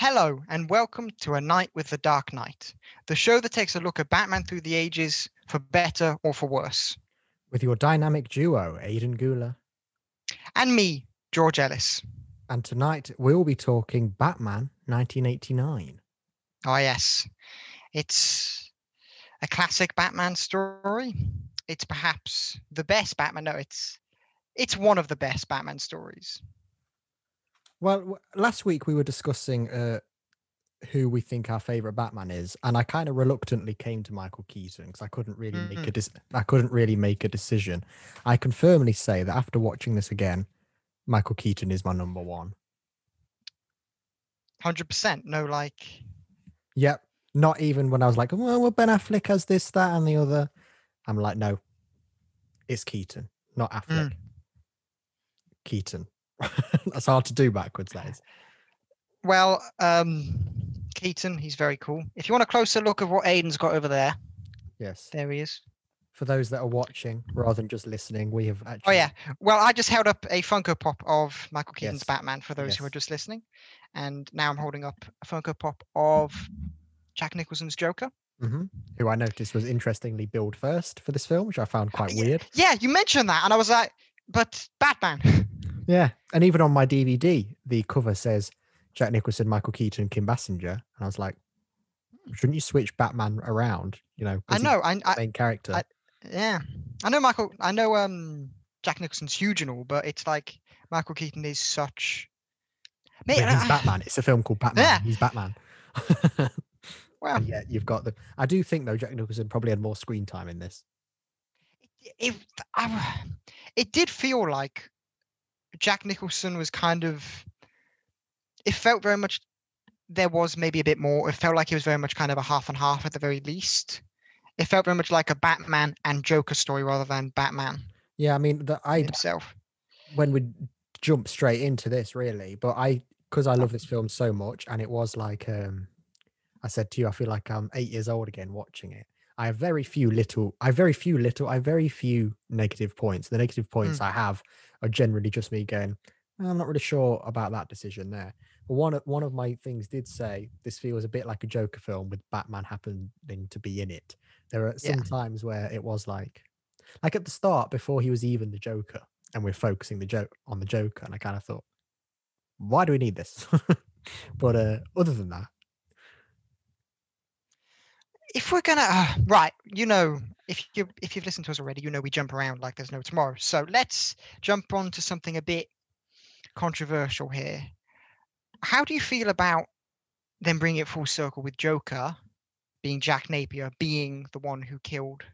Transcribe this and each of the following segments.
Hello and welcome to A Night with the Dark Knight, the show that takes a look at Batman through the ages, for better or for worse. With your dynamic duo, Aidan Gula. And me, George Ellis. And tonight we'll be talking Batman 1989. Oh yes, it's a classic Batman story. It's perhaps the best Batman. No, it's one of the best Batman stories. Well, last week we were discussing who we think our favorite Batman is, and I kind of reluctantly came to Michael Keaton because I couldn't really make a decision. I can firmly say that after watching this again, Michael Keaton is my number one. 100%. No, Yep. Not even when I was like, well, Ben Affleck has this, that, and the other. I'm like, no, it's Keaton, not Affleck. Keaton. That's hard to do backwards, that is. Well, Keaton, he's very cool. If you want a closer look of what Aidan's got over there. Yes. There he is. For those that are watching rather than just listening, we have actually... Oh, yeah. Well, I just held up a Funko Pop of Michael Keaton's Batman for those who are just listening. And now I'm holding up a Funko Pop of Jack Nicholson's Joker. Mm-hmm. Who I noticed was interestingly billed first for this film, which I found quite weird. Yeah, you mentioned that. And I was like, but Batman. Yeah. And even on my DVD, the cover says Jack Nicholson, Michael Keaton, Kim Basinger. And I was like, shouldn't you switch Batman around? You know, I know. Main character. I know Jack Nicholson's huge and all, but it's like Michael Keaton is such... He's Batman. It's a film called Batman. Yeah. He's Batman. Well, and yeah, you've got the... I do think, though, Jack Nicholson probably had more screen time in this. It did feel like Jack Nicholson was kind of... It felt very much... There was maybe a bit more. It felt like it was very much kind of a half and half at the very least. It felt very much like a Batman and Joker story rather than Batman. Yeah, I mean, himself. When we jump straight into this, really, but because I love this film so much, and it was like I said to you, I feel like I'm 8 years old again watching it. I have very few negative points. The negative points I have are generally just me going, I'm not really sure about that decision there. But one of my things did say this feels a bit like a Joker film with Batman happening to be in it. There are some times where it was like at the start before he was even the Joker, and we're focusing on the Joker, and I kind of thought, why do we need this? But other than that, if we're gonna right, if you've listened to us already, we jump around like there's no tomorrow. So let's jump on to something a bit controversial here. How do you feel about them bringing it full circle with Joker being Jack Napier, being the one who killed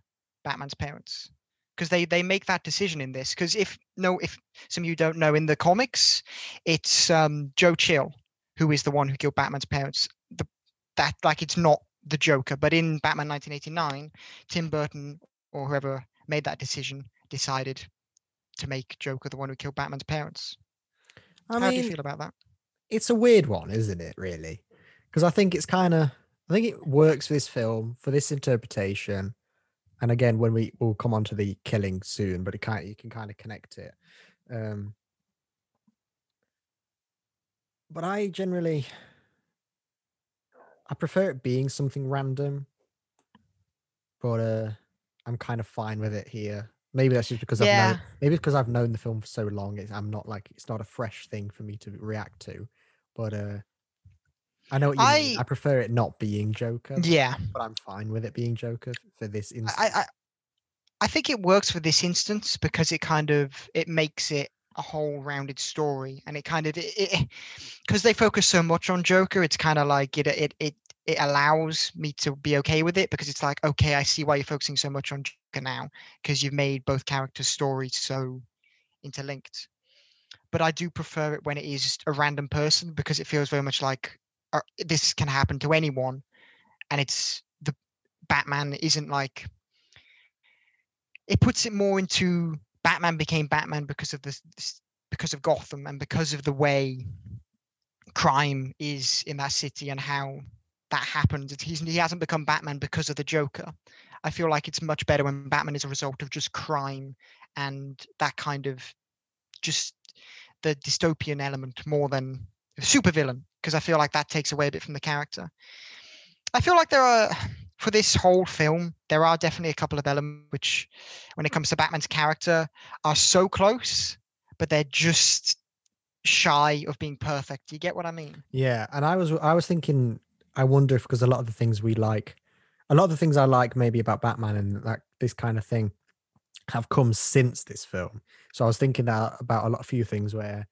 Batman's parents? Because they make that decision in this. Because if some of you don't know, in the comics, it's Joe Chill who is the one who killed Batman's parents. It's not the Joker, but in Batman 1989, Tim Burton or whoever made that decision decided to make Joker the one who killed Batman's parents. How do you feel about that? It's a weird one, isn't it, really? Because I think it works for this film, for this interpretation. And again, we'll come on to the killing soon, but you can kind of connect it. But I prefer it being something random, but I'm kind of fine with it here. Maybe that's just because I've known the film for so long. It's not a fresh thing for me to react to. But I know what you mean. I prefer it not being Joker. Yeah, but I'm fine with it being Joker for this instance. I think it works for this instance because it makes it a whole rounded story, and it because they focus so much on Joker, it's kind of like it allows me to be okay with it, because it's like, okay, I see why you're focusing so much on Joker now, because you've made both characters' stories so interlinked. But I do prefer it when it is a random person, because it feels very much like this can happen to anyone, and it's the Batman isn't like, it puts it more into Batman became Batman because of because of Gotham, and because of the way crime is in that city and how that happened. He hasn't become Batman because of the Joker. I feel like it's much better when Batman is a result of just crime and that kind of just the dystopian element more than a supervillain, because I feel like that takes away a bit from the character. I feel like there are, for this whole film, there are definitely a couple of elements which, when it comes to Batman's character, are so close, but they're just shy of being perfect. Do you get what I mean? Yeah, and I was thinking, I wonder if, because a lot of the things I like maybe about Batman and like this kind of thing have come since this film. So I was thinking that about a few things where,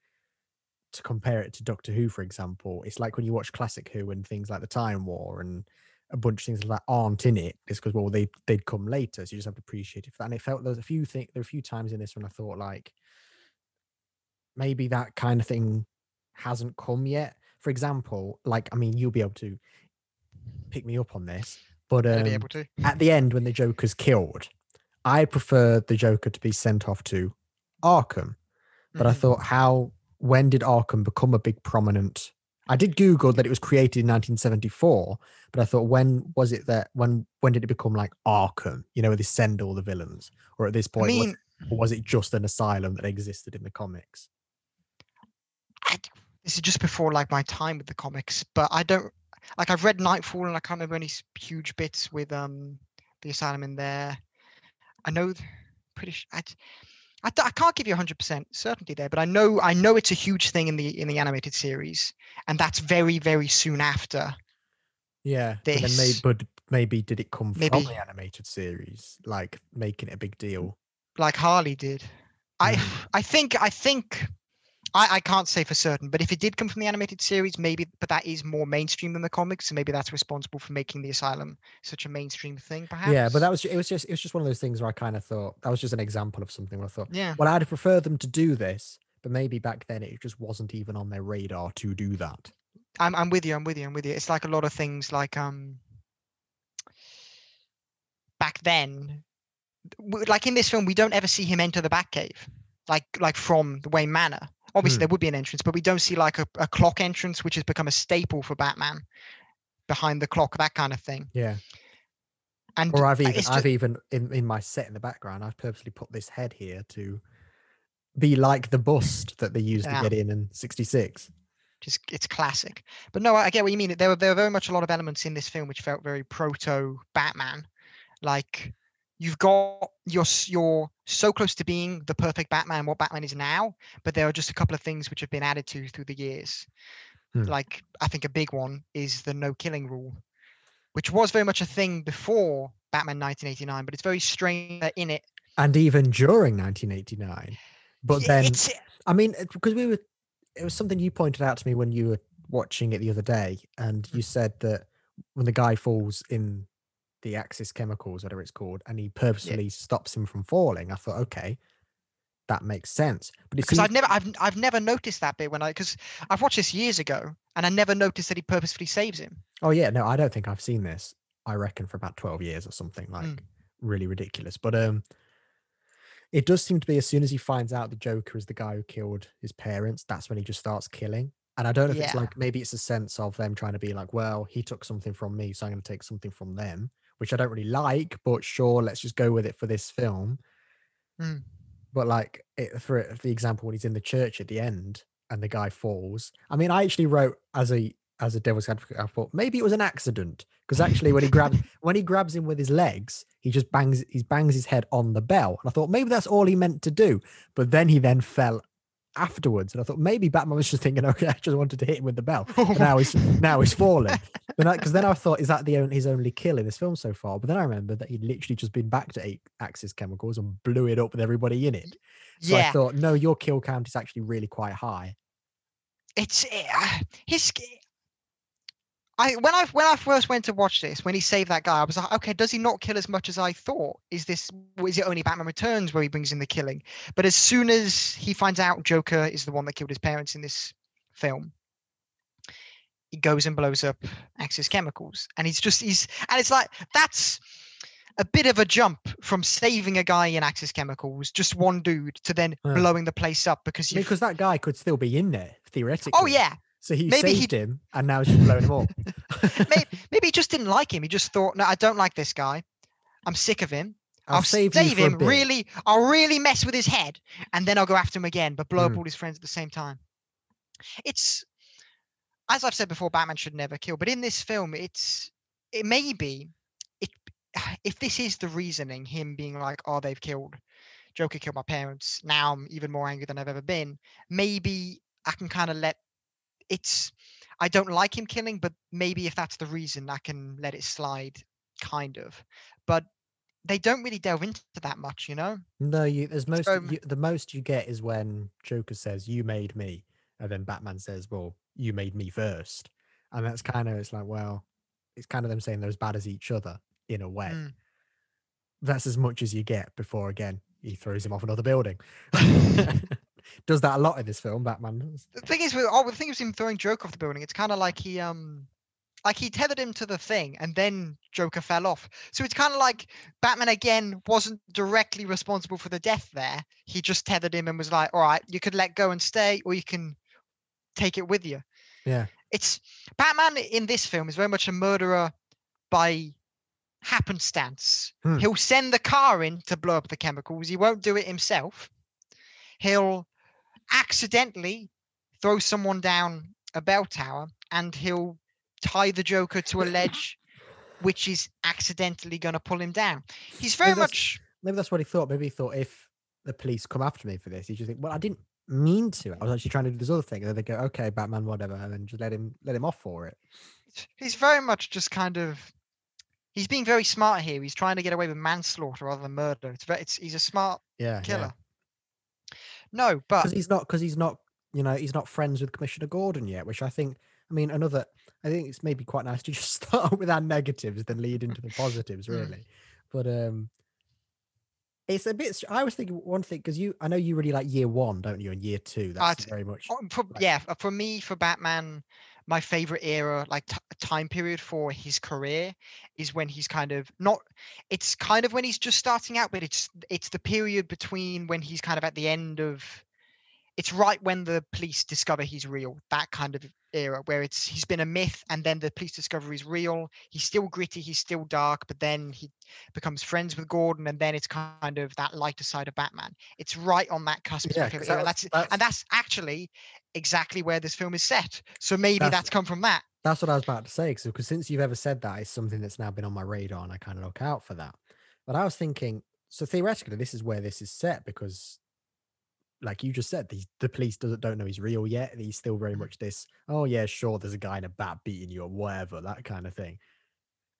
to compare it to Doctor Who, for example, it's like when you watch classic Who and things like the Time War and a bunch of things like that aren't in it. It's because, well, they'd come later, so you just have to appreciate it for that. And it felt there were a few times in this when I thought like maybe that kind of thing hasn't come yet. For example, like, I mean, you'll be able to pick me up on this, but Better be able to. at the end when the Joker's killed, I prefer the Joker to be sent off to Arkham. But I thought, when did Arkham become a big prominent? I did Google that it was created in 1974, but I thought, when did it become like Arkham? You know, where they send all the villains, or at this point, was it just an asylum that existed in the comics? This is just before like my time with the comics, but I don't like. I've read Nightfall, and I can't remember any huge bits with the asylum in there. I know, I can't give you 100% certainty there, but I know it's a huge thing in the animated series, and that's very, very soon after. Yeah, this. but maybe did it come from the animated series, like making it a big deal, like Harley did? I think I can't say for certain, but if it did come from the animated series, maybe, but that is more mainstream than the comics, so maybe that's responsible for making the asylum such a mainstream thing, perhaps. Yeah, but it was just one of those things where I kind of thought that was just an example of something where I thought, yeah, well, I'd prefer them to do this, but maybe back then it just wasn't even on their radar to do that. I'm with you. It's like a lot of things, like back then, like in this film, we don't ever see him enter the Batcave, like from the Wayne Manor. Obviously, there would be an entrance, but we don't see like a clock entrance, which has become a staple for Batman, behind the clock, that kind of thing. Yeah. And or I've even in my set in the background, I've purposely put this head here to be like the bust that they used to get in 66. Just, it's classic. But no, I get what you mean. There were very much a lot of elements in this film which felt very proto Batman. Like, you're so close to being the perfect Batman, what Batman is now, but there are just a couple of things which have been added to through the years. Like, I think a big one is the no killing rule, which was very much a thing before Batman 1989, but it's very strange that in it, and even during 1989. But then, I mean, because it was something you pointed out to me when you were watching it the other day, and you said that when the guy falls in the Axis chemicals, whatever it's called, and he purposely stops him from falling, I thought, okay, that makes sense. But because I've never noticed that bit because I've watched this years ago, and I never noticed that he purposefully saves him. Oh yeah, no, I don't think I've seen this. I reckon for about 12 years or something, like really ridiculous. But it does seem to be, as soon as he finds out the Joker is the guy who killed his parents, that's when he just starts killing. And I don't know if it's like, maybe it's a sense of them trying to be like, well, he took something from me, so I'm going to take something from them, which I don't really like, but sure, let's just go with it for this film. But like, for the example, when he's in the church at the end and the guy falls, I mean, I actually wrote as a devil's advocate, I thought maybe it was an accident, because actually when he grabs him with his legs, he bangs his head on the bell, and I thought maybe that's all he meant to do. But then he fell afterwards, and I thought maybe Batman was just thinking, okay, I just wanted to hit him with the bell, but now he's falling. Because then I thought, is that his only kill in this film so far? But then I remembered that he'd literally just been back to Axis chemicals and blew it up with everybody in it. So I thought, no, your kill count is actually really quite high. When I first went to watch this, when he saved that guy, I was like, okay, does he not kill as much as I thought? Is it only Batman Returns where he brings in the killing? But as soon as he finds out Joker is the one that killed his parents in this film, he goes and blows up Axis Chemicals, and it's like, that's a bit of a jump from saving a guy in Axis Chemicals, just one dude, to then blowing the place up because that guy could still be in there theoretically. Oh yeah. So he saved him, and now he's just blowing him up. maybe he just didn't like him. He just thought, no, I don't like this guy. I'm sick of him. I'll save him. I'll really mess with his head, and then I'll go after him again, but blow up all his friends at the same time. as I've said before, Batman should never kill. But in this film, it may be it if this is the reasoning, him being like, oh, they've killed Joker killed my parents. Now I'm even more angry than I've ever been. Maybe I can kind of let it's. I don't like him killing, but maybe if that's the reason, I can let it slide, kind of. But they don't really delve into that much, you know. No, there's It's most the most you get is when Joker says, "You made me," and then Batman says, "Well, you made me first." And that's kind of, it's like, well, it's kind of them saying they're as bad as each other in a way. mm. That's as much as you get before again he throws him off another building. Does that a lot in this film, Batman does. The thing is, the thing is him throwing Joker off the building. It's kind of like he tethered him to the thing, and then Joker fell off. So it's kind of like Batman again wasn't directly responsible for the death there. He just tethered him and was like, "All right, you could let go and stay, or you can take it with you." Yeah. It's Batman in this film is very much a murderer by happenstance. He'll send the car in to blow up the chemicals. He won't do it himself. He'll accidentally throw someone down a bell tower, and he'll tie the Joker to a ledge, which is accidentally going to pull him down. He's very much. Maybe that's what he thought. Maybe he thought, if the police come after me for this, he just think, well, I didn't mean to. I was actually trying to do this other thing. And then they go, okay, Batman, whatever, and then just let him off for it. He's very much just kind of. He's being very smart here. He's trying to get away with manslaughter rather than murder. He's a smart killer. Yeah. No, but because he's not he's not friends with Commissioner Gordon yet, which I think. I mean, I think it's maybe quite nice to just start with our negatives, then lead into the positives, really. But it's a bit. I was thinking one thing, because I know you really like Year One, don't you? And Year Two, that's very much. For me, for Batman, my favorite era, like time period for his career, is when he's kind of not. It's kind of when he's just starting out, but it's the period between when he's kind of at the end of. It's right when the police discover he's real, that kind of era where he's been a myth, and then the police discover he's real. He's still gritty, he's still dark, but then he becomes friends with Gordon, and then it's kind of that lighter side of Batman. It's right on that cusp. Yeah, era. That's actually exactly where this film is set. So maybe that's come from that. That's what I was about to say, because since you've ever said that, it's something that's now been on my radar, and I kind of look out for that. But I was thinking, so theoretically, this is where this is set, because like you just said, the police don't know he's real yet. He's still very much this, oh yeah, sure, there's a guy in a bat beating you or whatever, that kind of thing.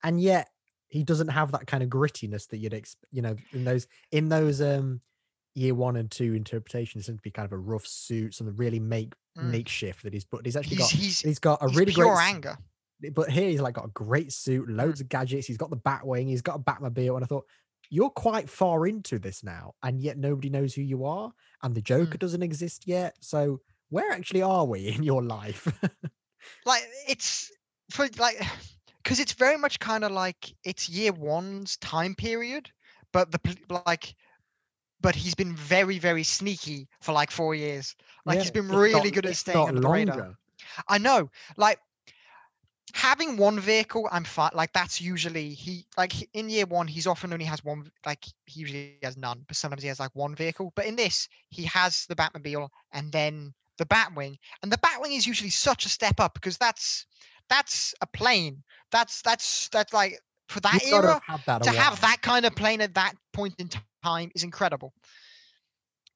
And yet he doesn't have that kind of grittiness that you'd expect, in those Year One and Two interpretations. Seem to be kind of a rough suit, something really makeshift that he's actually he's got a really pure great anger. But here he's like got a great suit, loads of gadgets. He's got the Batwing, he's got a Batmobile, and I thought, you're quite far into this now, and yet nobody knows who you are, and the Joker doesn't exist yet. So where actually are we in your life? It's for because it's very much kind of like it's Year One's time period, but but he's been very, very sneaky for like 4 years. He's been really good at staying under the radar. I know, having one vehicle, I'm fine. That's usually in Year One, he's often only has one. He usually has none, but sometimes he has one vehicle. But in this, he has the Batmobile and then the Batwing, and the Batwing is usually such a step up, because that's a plane. That's like, for that era, to have that kind of plane at that point in time is incredible.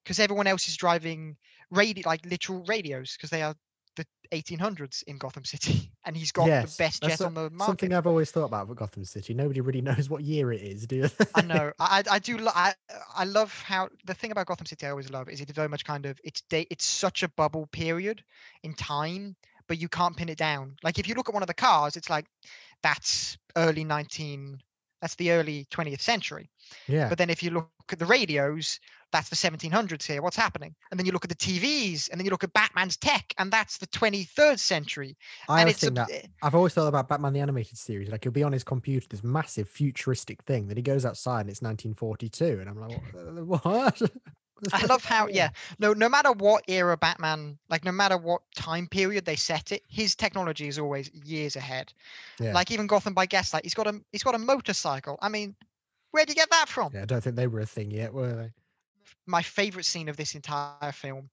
Because everyone else is driving literal radios, because they are the 1800s in Gotham City, and he's got the best jet on the market. Something I've always thought about Gotham City. Nobody really knows what year it is, do they? I know. I do. I love how the thing about Gotham City I always love is it's very much kind of it's such a bubble period in time, but you can't pin it down. If you look at one of the cars, it's like that's that's the early 20th century. Yeah. But then if you look at the radios, that's the 1700s here. What's happening? And then you look at the TVs, and then you look at Batman's tech, and that's the 23rd century. I've always thought about Batman the Animated Series. He'll be on his computer, this massive futuristic thing, then he goes outside and it's 1942, and I'm like, what? I love how, no matter what era Batman, no matter what time period they set it, his technology is always years ahead. Yeah. Even Gotham by Gaslight, he's got a motorcycle. I mean, where'd you get that from? Yeah, I don't think they were a thing yet, were they? My favorite scene of this entire film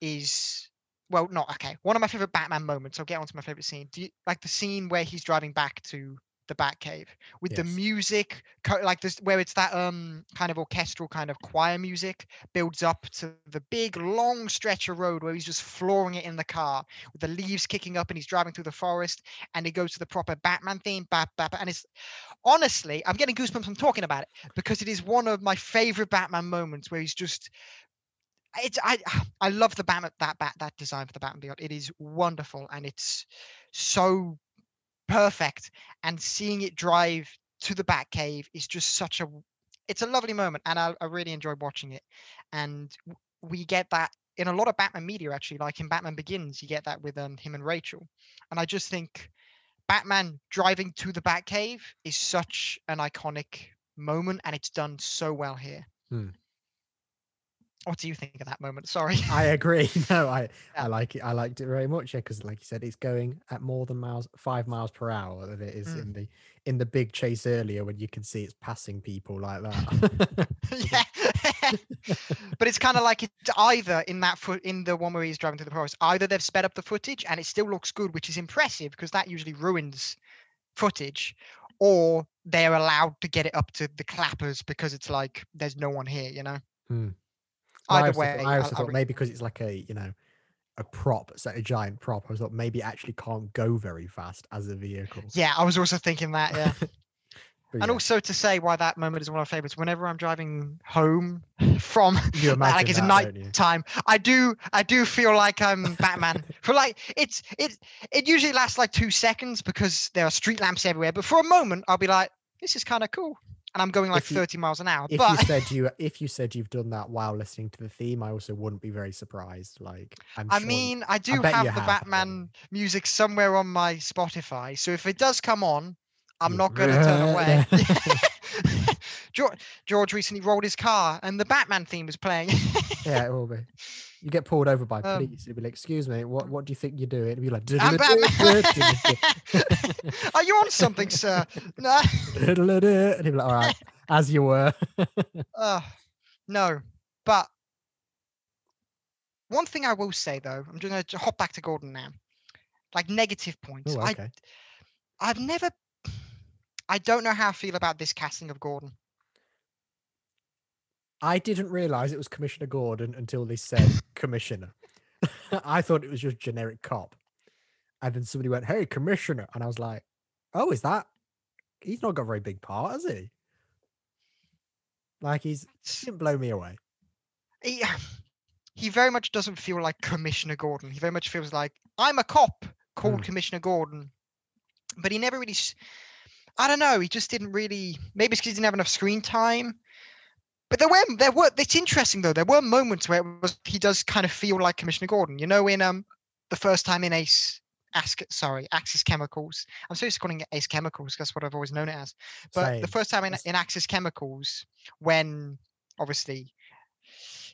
is well, not okay. One of my favorite Batman moments. I'll get on to my favorite scene. Do you like the scene where he's driving back to the Batcave with the Yes. music, like this, where it's that kind of orchestral kind of choir music builds up to the big long stretch of road where he's just flooring it in the car with the leaves kicking up and he's driving through the forest and it goes to the proper Batman theme, and it's honestly, I'm getting goosebumps from talking about it because it is one of my favorite Batman moments where he's just it's I love the Batman that design for the Batman Beyond. It is wonderful and it's so perfect. And seeing it drive to the Batcave is just such a it's a lovely moment, and I really enjoyed watching it. And we get that in a lot of Batman media actually, like in Batman Begins, you get that with him and Rachel. And I just think Batman driving to the Batcave is such an iconic moment, and it's done so well here. Hmm. What do you think of that moment? Sorry. I agree. No, I Yeah. like it. I liked it very much. Yeah, because like you said, it's going at more than 5 miles per hour than it is Mm. in the big chase earlier when you can see it's passing people like that. Yeah. But it's kind of like it's either in that in the one where he's driving through the forest, either they've sped up the footage and it still looks good, which is impressive because that usually ruins footage, or they're allowed to get it up to the clappers because it's like there's no one here, you know. Hmm. Well, Either way, I also thought maybe because it's like a prop, so a giant prop. I thought maybe it actually can't go very fast as a vehicle. yeah, I was also thinking that, yeah. But And yeah, also to say why that moment is one of my favorites. Whenever I'm driving home from you like imagine it's a that, night don't you? time, I do feel like I'm Batman. For like it usually lasts like 2 seconds because there are street lamps everywhere. But for a moment, I'll be like, this is kind of cool, and I'm going like If you 30 miles an hour. if you But said you've done that while listening to the theme, I also wouldn't be very surprised. Like I'm I sure, mean, I I do bet you have the have. Batman music somewhere on my Spotify, so if it does come on, I'm You, not going to turn away. George recently rolled his car, and the Batman theme was playing. yeah, it will be. You get pulled over by um, police. You'll be like, "Excuse me, what do you think you're doing?" And be like, I'm Batman. Are you on something, sir? No. and he'll be like, "All right, as you were." uh, no. But one thing I will say though, I'm just going to hop back to Gordon now. Like negative points. Oh, okay. I've never. I don't know how I feel about this casting of Gordon. I didn't realize it was Commissioner Gordon until they said Commissioner. I thought it was just generic cop. And then somebody went, "Hey, Commissioner." And I was like, "Oh, is that? He's not got a very big part, has he? Like, he didn't blow me away." He, he very much doesn't feel like Commissioner Gordon. He very much feels like I'm a cop called Commissioner Gordon. But he never really. I don't know. He just didn't really. Maybe it's because he didn't have enough screen time. But there were. It's interesting though. There were moments where he does kind of feel like Commissioner Gordon. You know, in the first time in Axis Chemicals. I'm supposed to calling it Ace Chemicals. That's what I've always known it as. But the Same. first time in Axis Chemicals, when obviously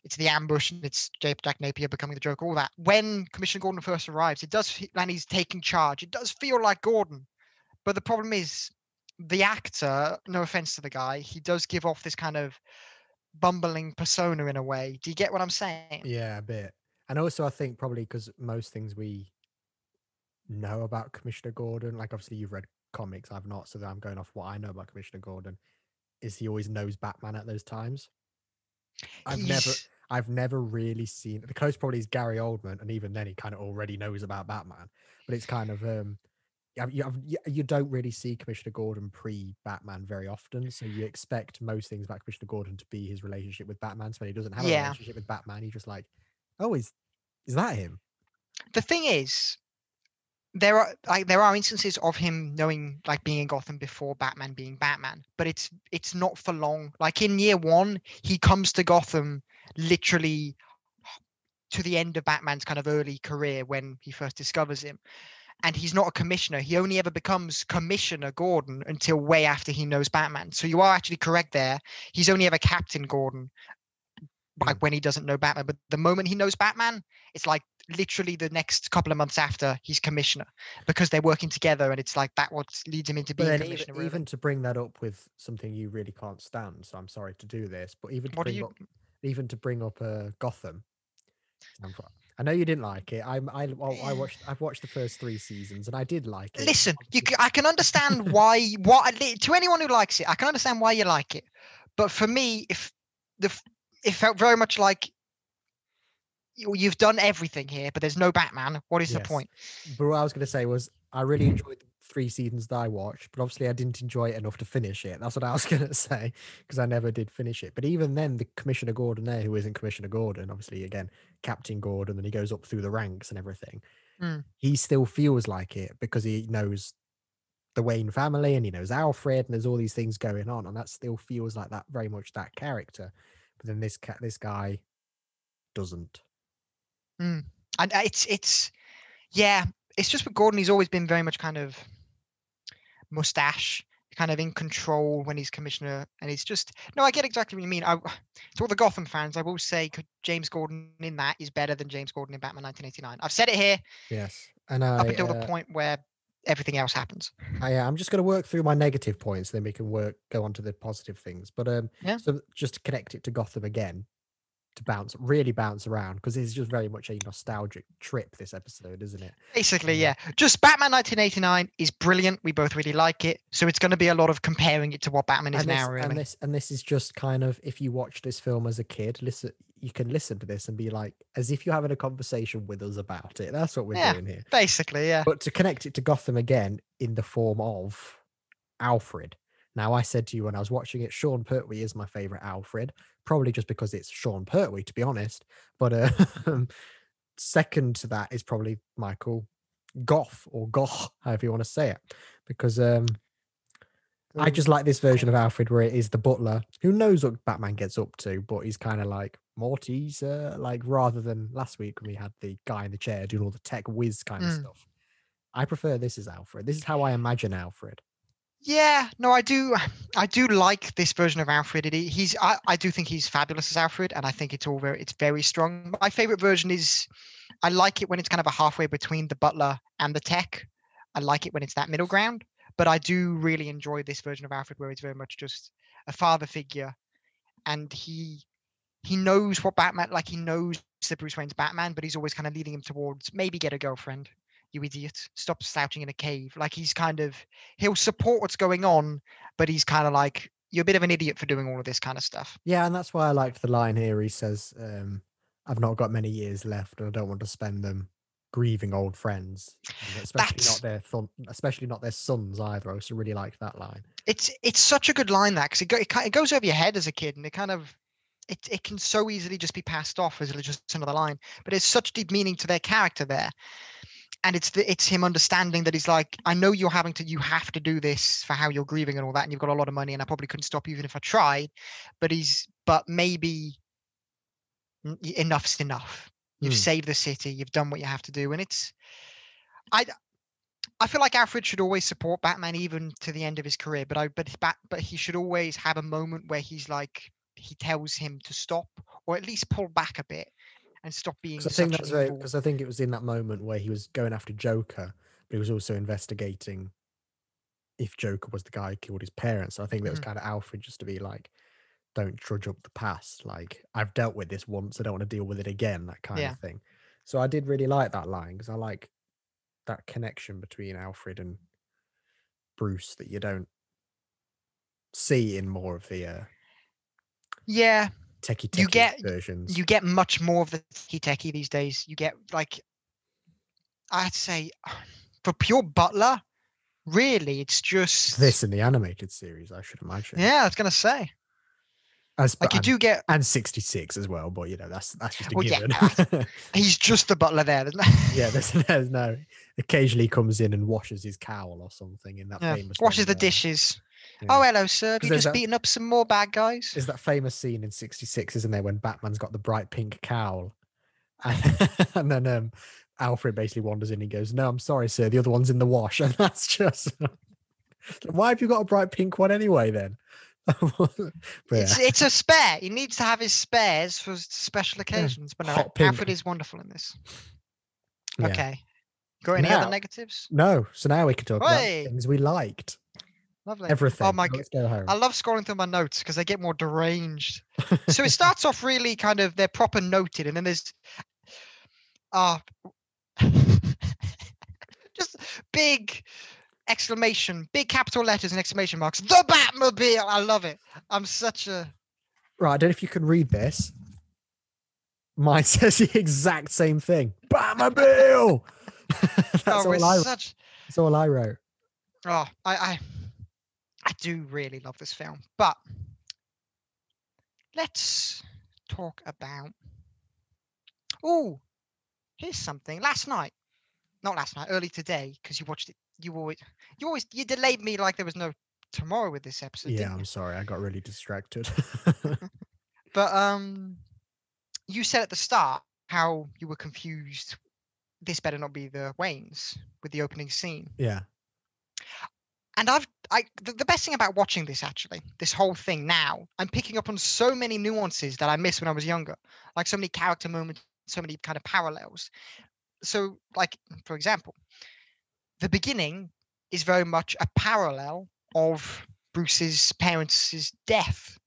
it's the ambush and it's Jack Napier becoming the Joker, all that. When Commissioner Gordon first arrives, it does, and he's taking charge. It does feel like Gordon. But the problem is, the actor, no offense to the guy, he does give off this kind of bumbling persona in a way. Do you get what I'm saying? Yeah, a bit. And also, I think probably because most things we know about Commissioner Gordon, like obviously you've read comics, I've not, so I'm going off what I know about Commissioner Gordon, is he always knows Batman at those times. He's I've never really seen the close probably is Gary Oldman, and even then he kind of already knows about Batman. But it's kind of you don't really see Commissioner Gordon pre-Batman very often, so you expect most things about Commissioner Gordon to be his relationship with Batman. So when he doesn't have a yeah. relationship with Batman, he's just like, "Oh, is that him?" The thing is, there are instances of him knowing like being in Gotham before Batman being Batman, but it's not for long. Like in year one, he comes to Gotham literally to the end of Batman's kind of early career when he first discovers him. And he's not a commissioner. He only ever becomes Commissioner Gordon until way after he knows Batman. So you are actually correct there. He's only ever Captain Gordon, like when he doesn't know Batman. But the moment he knows Batman, it's like literally the next couple of months after he's commissioner because they're working together, and it's like that what leads him into But being then commissioner. Really. even to bring that up with something you really can't stand, so I'm sorry to do this, but What do you? even to bring up Gotham, I know you didn't like it. I've watched the first 3 seasons and I did like it. Listen, Obviously- I can understand why. To anyone who likes it, I can understand why you like it. But for me, it felt very much like you've done everything here, but there's no Batman. What is the Yes. point? But what I was going to say was I really enjoyed the 3 seasons that I watched, but obviously I didn't enjoy it enough to finish it. That's what I was going to say because I never did finish it. But even then, the Commissioner Gordon there, who isn't Commissioner Gordon, obviously, again, Captain Gordon, and he goes up through the ranks and everything, he still feels like it because he knows the Wayne family and he knows Alfred and there's all these things going on. And that still feels like that, very much that character. But then this guy doesn't. And it's just with Gordon. He's always been very much kind of mustache, kind of in control when he's commissioner, and it's just no. I get exactly what you mean. To all the Gotham fans, I will say, James Gordon in that is better than James Gordon in Batman 1989. I've said it here. Yes, and up until the point where everything else happens. I'm just going to work through my negative points, then we can go on to the positive things. But so just to connect it to Gotham again, to really bounce around, because it's just very much a nostalgic trip, this episode, isn't it? Basically, yeah. Just Batman 1989 is brilliant. We both really like it. So it's going to be a lot of comparing it to what Batman is now, really. And this is just kind of, if you watch this film as a kid, you can listen to this and be like, as if you're having a conversation with us about it. That's what we're doing here. Basically, yeah. But to connect it to Gotham again in the form of Alfred. Now, I said to you when I was watching it, Sean Pertwee is my favorite Alfred, probably just because it's Sean Pertwee, to be honest. But second to that is probably Michael Gough, or Gough, however you want to say it, because I just like this version of Alfred where it is the butler who knows what Batman gets up to, but he's kind of like Morty's, like, rather than last week when we had the guy in the chair doing all the tech whiz kind of stuff. I prefer this as Alfred. This is how I imagine Alfred. Yeah, no, I do like this version of Alfred. I do think he's fabulous as Alfred, and I think it's very strong. My favorite version is, I like it when it's kind of a halfway between the butler and the tech. I like it when it's that middle ground, but I do really enjoy this version of Alfred where it's very much just a father figure, and he knows what Batman, like, he knows that Bruce Wayne's Batman, but he's always kind of leading him towards, maybe get a girlfriend. You idiot, stop slouching in a cave. Like, he'll support what's going on, but he's kind of like, you're a bit of an idiot for doing all of this kind of stuff. Yeah, and that's why I liked the line here. He says, I've not got many years left and I don't want to spend them grieving old friends, especially not their sons either. I also really like that line. It's such a good line, that, because it goes over your head as a kid, and it can so easily just be passed off as just another line, but it's such deep meaning to their character there. And it's him understanding that he's like, I know you have to do this for how you're grieving and all that, and you've got a lot of money, and I probably couldn't stop you even if I tried, but maybe enough's enough. You've saved the city, you've done what you have to do. And I feel like Alfred should always support Batman even to the end of his career, but he should always have a moment where he's like, he tells him to stop, or at least pull back a bit and stop being. Because I think it was in that moment where he was going after Joker, but he was also investigating if Joker was the guy who killed his parents. So I think that was kind of Alfred just to be like, don't trudge up the past. Like, I've dealt with this once, I don't want to deal with it again, that kind of thing. So I did really like that line, because I like that connection between Alfred and Bruce that you don't see in more of the techie versions. You get much more of the techie these days. You get, like, I'd say, for pure butler, really, it's just this in the animated series, I should imagine. Yeah, I was gonna say. You do get, and 66 as well, but that's just a given. Yeah, he's just the butler there. Yeah, there's no. Occasionally comes in and washes his cowl or something in that famous. Washes the dishes. Yeah. Oh, hello, sir. Have you just beaten up some more bad guys? There's that famous scene in 66, isn't there, when Batman's got the bright pink cowl, and then Alfred basically wanders in and goes, "No, I'm sorry, sir. The other one's in the wash," and that's just. Why have you got a bright pink one anyway, then? It's a spare. He needs to have his spares for special occasions. But no, Alfred is wonderful in this. Yeah. Okay. Got any other negatives? No. So now we can talk about things we liked. Lovely. Everything. Oh my God. Go home. I love scrolling through my notes because they get more deranged. So it starts off really kind of, they're proper noted, and then Oh, just big exclamation, big capital letters and exclamation marks. The Batmobile. I love it. I'm such a Right, I don't know if you can read this. Mine says the exact same thing. Batmobile. oh, we're such. That's all I wrote. Oh, I do really love this film, but let's talk about. Oh, here's something. Not last night, early today, because you watched it. You delayed me like there was no tomorrow with this episode. Yeah, didn't I'm you? sorry, I got really distracted. But you said at the start how you were confused. This better not be the Waynes with the opening scene. Yeah. And the best thing about watching this, actually, this whole thing now, I'm picking up on so many nuances that I missed when I was younger, like so many character moments, so many kind of parallels. So, like, for example, the beginning is very much a parallel of Bruce's parents' death.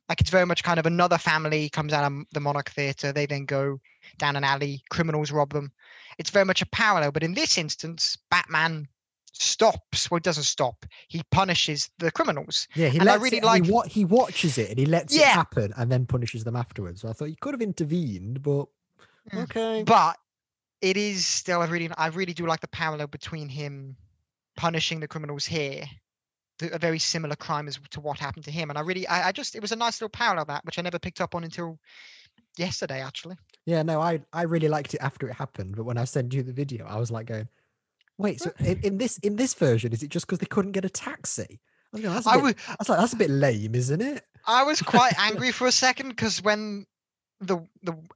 Like, it's very much kind of another family comes out of the Monarch Theatre. They then go down an alley. Criminals rob them. It's very much a parallel. But in this instance, Batman stops. Well, it doesn't stop. He punishes the criminals. Yeah, he watches it and he lets it happen and then punishes them afterwards. So I thought he could have intervened, but okay. But it is still I really do like the parallel between him punishing the criminals here, a very similar crime as to what happened to him. And it was a nice little parallel, that which I never picked up on until yesterday, actually. Yeah, no, I really liked it after it happened, but when I sent you the video, I was like going, wait, so in this version, is it just because they couldn't get a taxi? I was going, that's a bit lame, isn't it? I was quite angry for a second because when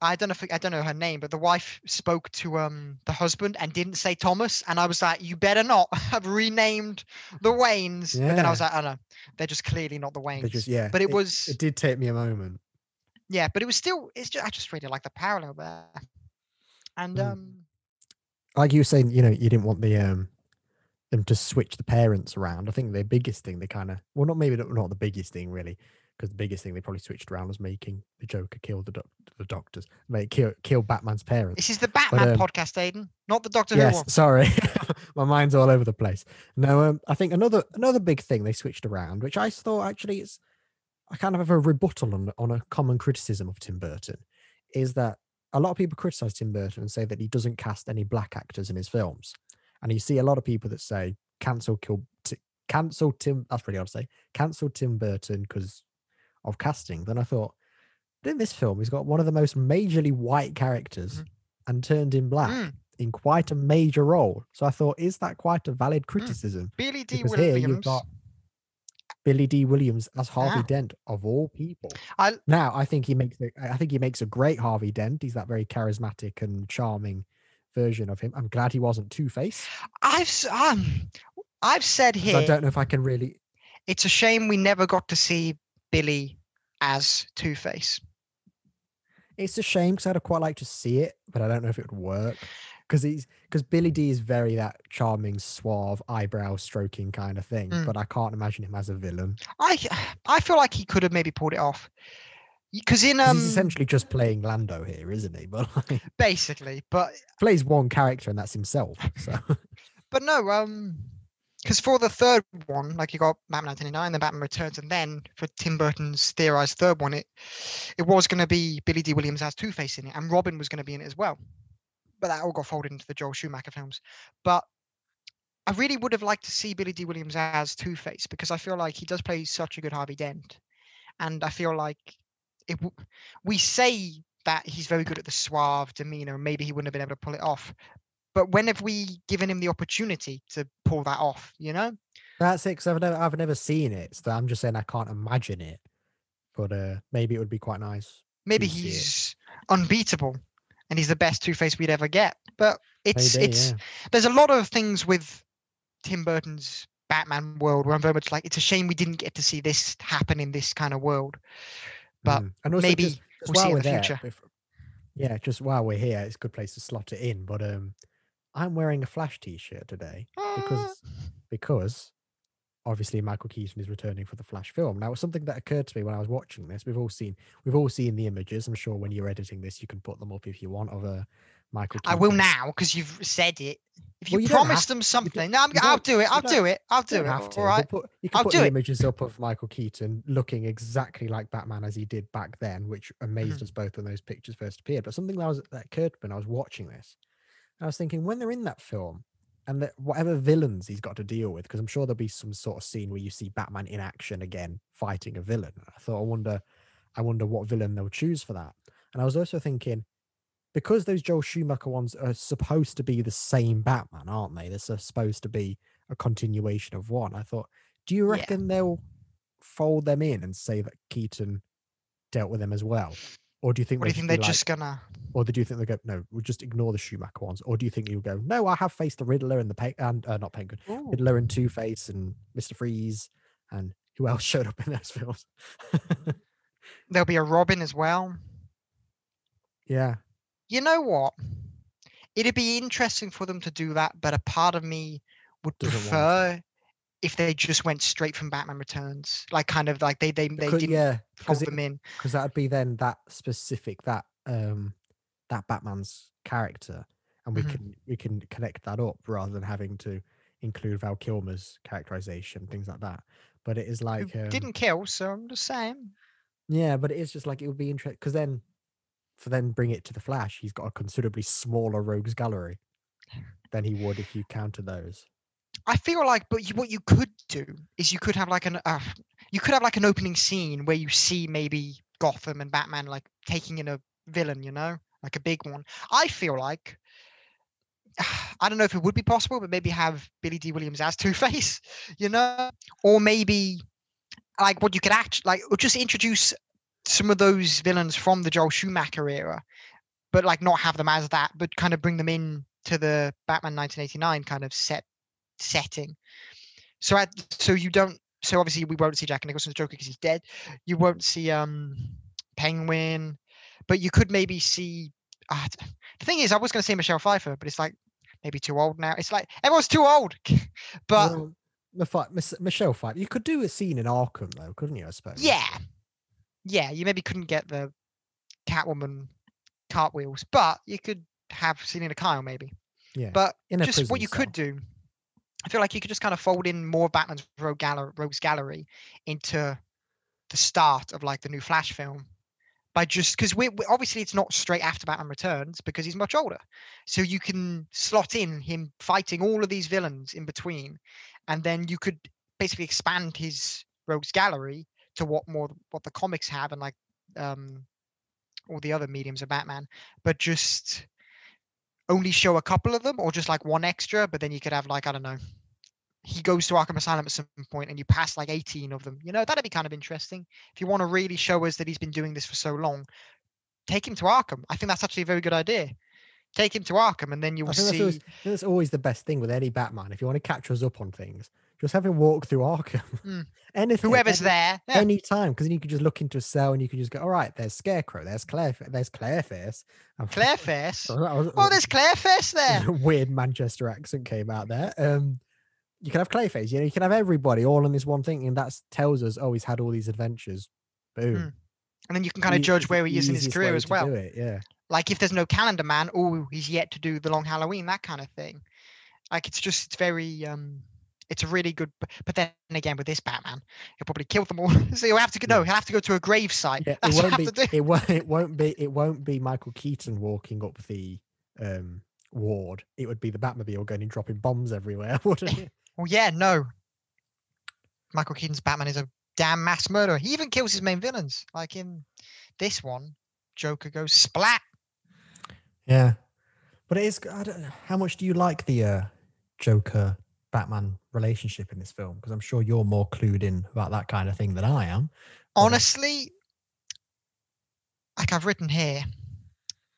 I don't know her name, but the wife spoke to the husband and didn't say Thomas, and I was like, you better not have renamed the Waynes. Yeah. But then I was like, oh no, they're just clearly not the Waynes. But it did take me a moment. Yeah, but it was still. I just really like the parallel there, and like you were saying, you didn't want them to switch the parents around. I think the biggest thing they kind of, well, not the biggest thing really, because the biggest thing they probably switched around was making the Joker kill the doctors, kill Batman's parents. This is the Batman podcast, Aiden, not the Doctor Who one. Yes, sorry, my mind's all over the place. No, I think another big thing they switched around, which I thought actually is I kind of have a rebuttal on a common criticism of Tim Burton, is that a lot of people criticize Tim Burton and say that he doesn't cast any black actors in his films. And you see a lot of people that say, cancel Tim, that's really hard to say, cancel Tim Burton because of casting. Then I thought, in this film, he's got one of the most majorly white characters and turned in black in quite a major role. So I thought, is that quite a valid criticism? Billy Dee Because Williams. here you've got Billy Dee Williams as Harvey Dent of all people. I think he makes a great Harvey Dent. He's that very charismatic and charming version of him. I'm glad he wasn't Two-Face. I've said here, I don't know if I can really. It's a shame we never got to see Billy as Two-Face. It's a shame because I'd quite like to see it, but I don't know if it would work. Because Billy Dee is very that charming, suave, eyebrow stroking kind of thing, but I can't imagine him as a villain. I feel like he could have maybe pulled it off. Because he's essentially just playing Lando here, isn't he? But basically, but plays one character and that's himself. So, but no, because for the third one, like you got Batman 1989, then Batman Returns, and then for Tim Burton's theorized third one, it was going to be Billy Dee Williams as Two-Face in it, and Robin was going to be in it as well. But that all got folded into the Joel Schumacher films. But I really would have liked to see Billy Dee Williams as Two-Face because I feel like he does play such a good Harvey Dent, and I feel like we say that he's very good at the suave demeanor, and maybe he wouldn't have been able to pull it off. But when have we given him the opportunity to pull that off? That's it. Because I've never seen it, so I'm just saying I can't imagine it. But maybe it would be quite nice. Maybe he's unbeatable. And he's the best Two-Face we'd ever get. But there's a lot of things with Tim Burton's Batman world where I'm very much like, it's a shame we didn't get to see this happen in this kind of world. But and also maybe we'll see in the future. Just while we're here, it's a good place to slot it in. But I'm wearing a Flash t-shirt today because obviously Michael Keaton is returning for the Flash film. Now, it was something that occurred to me when I was watching this. We've all seen the images. I'm sure when you're editing this, you can put them up if you want, of Michael I Keaton. will now because you've said it. If you Well, you don't promise have them to. something, no, I'll do it. I'll do it. I'll do You it. don't have to. All right. You can I'll put do the it. images up of Michael Keaton looking exactly like Batman as he did back then, which amazed us both when those pictures first appeared. But something that occurred to me when I was watching this, I was thinking when they're in that film and that whatever villains he's got to deal with, because I'm sure there'll be some sort of scene where you see Batman in action again fighting a villain. I thought, I wonder what villain they'll choose for that. And I was also thinking, because those Joel Schumacher ones are supposed to be the same Batman, aren't they? They're supposed to be a continuation of one. I thought, do you reckon they'll fold them in and say that Keaton dealt with them as well? Or do you think What do you think they're just gonna? Or do you think they go, no, we'll just ignore the Schumacher ones? Or do you think you'll go, no, I have faced the Riddler and not Penguin, Riddler and Two-Face and Mr. Freeze and who else showed up in those films? There'll be a Robin as well. Yeah. You know what? It'd be interesting for them to do that, but a part of me would prefer if they just went straight from Batman Returns, like kind of like they didn't fold them in, because that would be then that specific that Batman's character, and we can connect that up rather than having to include Val Kilmer's characterization, things like that. But it is like didn't kill, so I'm just saying. Yeah, but it is just like it would be interesting because then bring it to the Flash, he's got a considerably smaller rogues gallery than he would if you counter those. I feel like, but what you could do is you could have like an opening scene where you see maybe Gotham and Batman like taking in a villain, you know, like a big one. I feel like I don't know if it would be possible, but maybe have Billy Dee Williams as Two-Face, you know, or maybe like what you could actually or just introduce some of those villains from the Joel Schumacher era, but like not have them as that, but kind of bring them in to the Batman 1989 kind of setting. So obviously we won't see Jack Nicholson's Joker because he's dead. You won't see Penguin, but you could maybe see. The thing is, I was going to say Michelle Pfeiffer, but it's like maybe too old now. It's like everyone's too old. But Michelle Pfeiffer, you could do a scene in Arkham though, couldn't you? I suppose. Yeah. You maybe couldn't get the Catwoman cartwheels, but you could have Selena Kyle maybe. Yeah. But just what you could do, I feel like you could just kind of fold in more Batman's rogues gallery into the start of like the new Flash film by just because we obviously it's not straight after Batman Returns because he's much older, so you can slot in him fighting all of these villains in between, and then you could basically expand his rogues gallery to what the comics have and like all the other mediums of Batman, but just only show a couple of them or just like one extra, but then you could have like, I don't know, he goes to Arkham Asylum at some point and you pass like 18 of them. You know, that'd be kind of interesting. If you want to really show us that he's been doing this for so long, take him to Arkham. I think that's actually a very good idea. Take him to Arkham and then you'll see. That's always the best thing with any Batman. If you want to catch us up on things, just have him walk through Arkham. Anything. Whoever's there. Yeah. Anytime. Because then you could just look into a cell and you could just go, all right, there's Scarecrow, there's Claireface. Claireface? Oh, there's Claireface there. Weird Manchester accent came out there. You can have Clayface, you can have everybody all on this one thing, and that tells us, he's had all these adventures. Boom. And then you can kind of judge where he is in his career as well. Yeah. Like if there's no Calendar Man, he's yet to do the Long Halloween, that kind of thing. Like it's very it's a really good, but then again with this Batman, he'll probably kill them all. So he'll have to go. He'll have to go to a grave site. Yeah, That's what he'll have to do. It won't be Michael Keaton walking up the ward. It would be the Batmobile going and dropping bombs everywhere, wouldn't it? Well, yeah, no. Michael Keaton's Batman is a damn mass murderer. He even kills his main villains. Like in this one, Joker goes splat. Yeah, but it is. How much do you like the Joker Batman relationship in this film? Because I'm sure you're more clued in about that kind of thing than I am. Honestly, like I've written here,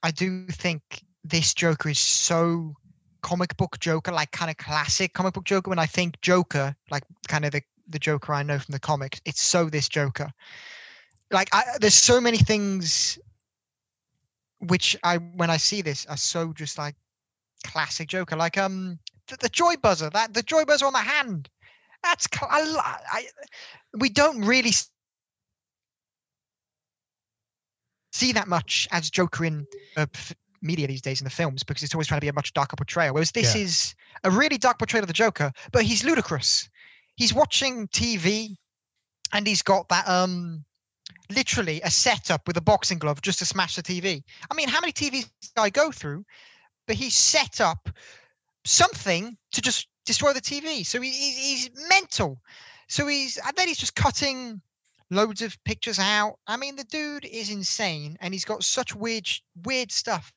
I do think this Joker is so comic book Joker, like kind of classic comic book Joker. When I think Joker, like kind of the Joker I know from the comics, it's so this Joker. Like there's so many things which when I see this are so just like classic Joker. Like the joy buzzer, the joy buzzer on the hand. That's we don't really see that much as Joker in media these days in the films, because it's always trying to be a much darker portrayal. Whereas this is a really dark portrayal of the Joker, but he's ludicrous. He's watching TV and he's got that literally a setup with a boxing glove just to smash the TV. I mean, how many TVs does I go through? But he's set up something to just destroy the TV. So he's mental. So then he's just cutting loads of pictures out. I mean, the dude is insane, and he's got such weird stuff.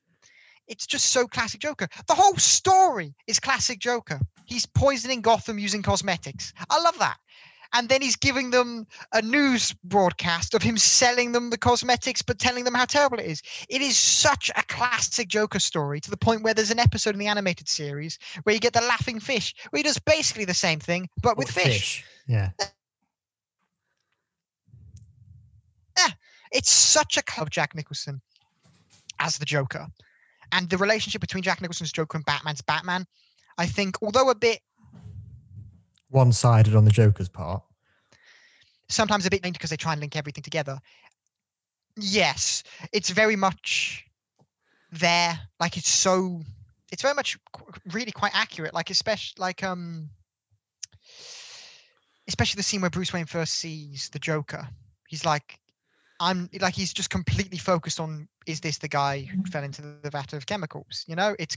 It's just so classic Joker. The whole story is classic Joker. He's poisoning Gotham using cosmetics. I love that. And then he's giving them a news broadcast of him selling them the cosmetics, but telling them how terrible it is. It is such a classic Joker story, to the point where there's an episode in the animated series where you get the laughing fish, where he does basically the same thing, but with fish. Yeah. It's such a club, Jack Nicholson as the Joker. And the relationship between Jack Nicholson's Joker and Batman's Batman, I think, although a bit one-sided on the Joker's part, sometimes a bit linked because they try and link everything together. Yes, it's very much there. Like, it's very much really quite accurate. Like, especially the scene where Bruce Wayne first sees the Joker. He's like, he's just completely focused on, is this the guy who fell into the vat of chemicals? You know, it's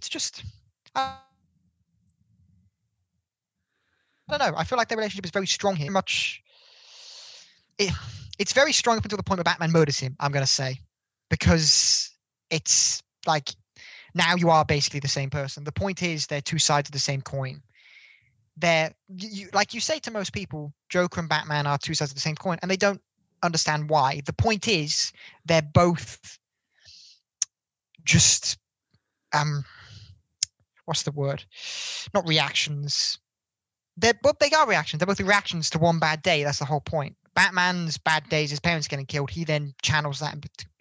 just, I don't know. I feel like their relationship is very strong here. It's very strong up until the point where Batman murders him, I'm going to say, because it's like, now you are basically the same person. The point is, they're two sides of the same coin. Like you say to most people, Joker and Batman are two sides of the same coin, and they don't understand why. The point is, they're both just what's the word? Not reactions. They are reactions. They're both reactions to one bad day. That's the whole point. Batman's bad days, his parents getting killed, he then channels that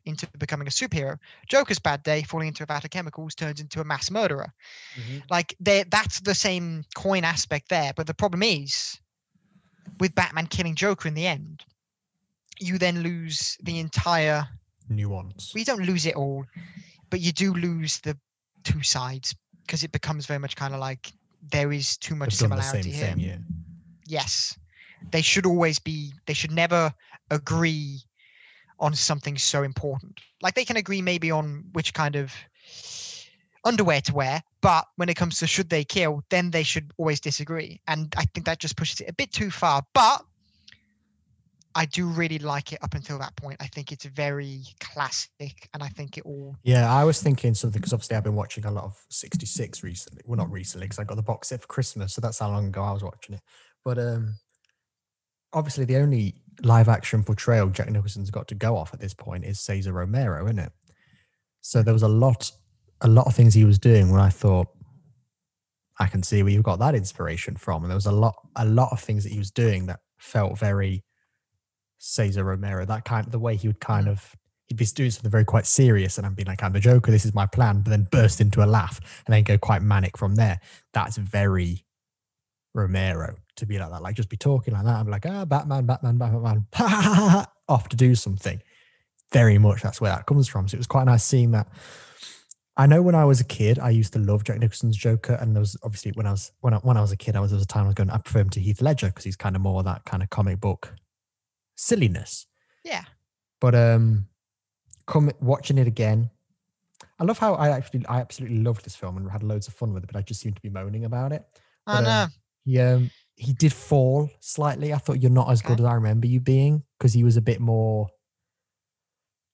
into becoming a superhero. Joker's bad day, falling into a vat of chemicals, turns into a mass murderer. Mm-hmm. Like, that's the same coin aspect there. But the problem is, with Batman killing Joker in the end, you then lose the entire nuance. Well, you don't lose it all, but you do lose the two sides, because it becomes very much kind of like, there is too much similarity here. Yeah. Yes. They should never agree on something so important. Like, they can agree maybe on which kind of underwear to wear, but when it comes to should they kill, then they should always disagree. And I think that just pushes it a bit too far. But I do really like it up until that point. I think it's very classic, and I think it all... Yeah, I was thinking something, because obviously I've been watching a lot of 66 recently. Well, not recently, because I got the box set for Christmas, so that's how long ago I was watching it. But obviously the only live action portrayal Jack Nicholson's got to go off at this point is Cesar Romero, isn't it? So there was a lot of things he was doing where I thought, I can see where you got that inspiration from. And there was a lot of things that he was doing that felt very Cesar Romero, that kind of the way he would kind of, he'd be doing something very quite serious, and I'd be like, I'm the Joker, this is my plan, but then burst into a laugh and then go quite manic from there. That's very Romero to be like that, like just be talking like that. I'm like, Batman, off to do something. Very much that's where that comes from. So it was quite nice seeing that. I know when I was a kid, I used to love Jack Nicholson's Joker, and there was obviously when I was a kid, there was a time I was going, I prefer him to Heath Ledger, because he's kind of more that kind of comic book silliness. Yeah. But watching it again, I love how I absolutely loved this film and had loads of fun with it, but I just seemed to be moaning about it. I know. He did fall slightly. I thought, you're not as good as I remember you being, because he was a bit more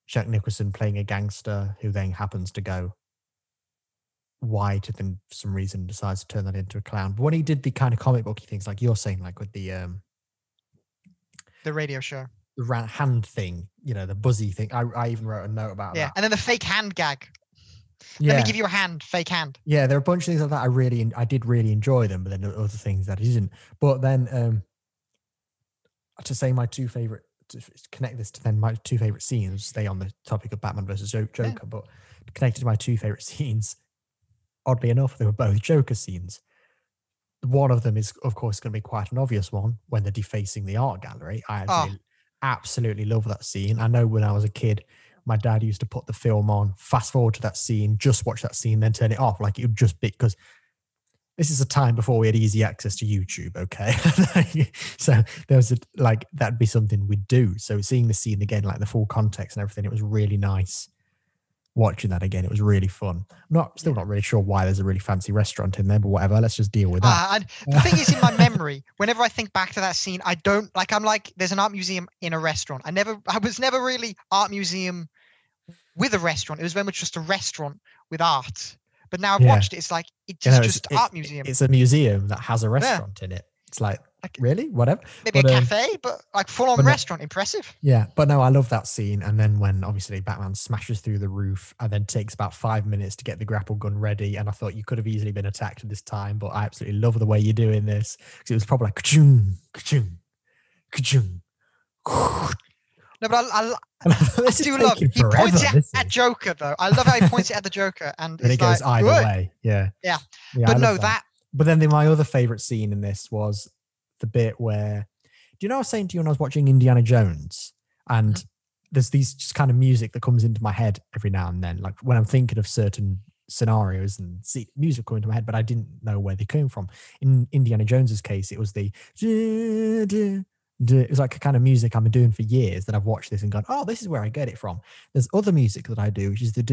Jack Nicholson playing a gangster who then happens to go white and then for some reason decides to turn that into a clown. But when he did the kind of comic booky things, like you're saying, like with the radio show, the hand thing, the buzzy thing. I even wrote a note about that. Yeah, and then the fake hand gag. Let me give you a hand, fake hand. Yeah, there are a bunch of things like that. I did really enjoy them, but then there are other things that I didn't. But then to say my two favorite, to connect this to then my two favorite scenes, stay on the topic of Batman versus Joker, but connected to my two favorite scenes, oddly enough, they were both Joker scenes. One of them is, of course, going to be quite an obvious one, when they're defacing the art gallery. I absolutely love that scene. I know when I was a kid, my dad used to put the film on, fast forward to that scene, just watch that scene, then turn it off. Like it would just be, because this is a time before we had easy access to YouTube, okay? So there was like, that'd be something we'd do. So seeing the scene again, like the full context and everything, it was really nice watching that again. It was really fun. Still not really sure why there's a really fancy restaurant in there, but whatever, let's just deal with that. And the thing is, in my memory, whenever I think back to that scene, I don't like, I'm like, there's an art museum in a restaurant. I was never really art museum with a restaurant. It was very much just a restaurant with art. But now I've watched it, it's like, it's just art museum. It's a museum that has a restaurant in it. It's like really? Whatever. Maybe a cafe, but like full-on restaurant. Impressive. Yeah, but no, I love that scene. And then when obviously Batman smashes through the roof and then takes about 5 minutes to get the grapple gun ready. And I thought you could have easily been attacked at this time, but I absolutely love the way you're doing this. Because it was probably like, ka-choom, ka-choom, ka-choom. No, but I do love. He points it at Joker, though. I love how he points it at the Joker, and it goes either way. Yeah. But no, that. But then my other favorite scene in this was the bit where, do you know, I was saying to you when I was watching Indiana Jones, and there's these just kind of music that comes into my head every now and then, like when I'm thinking of certain scenarios and see music coming to my head, but I didn't know where they came from. In Indiana Jones's case, it was it was like a kind of music I've been doing for years that I've watched this and gone, oh, this is where I get it from. There's other music that I do, which is the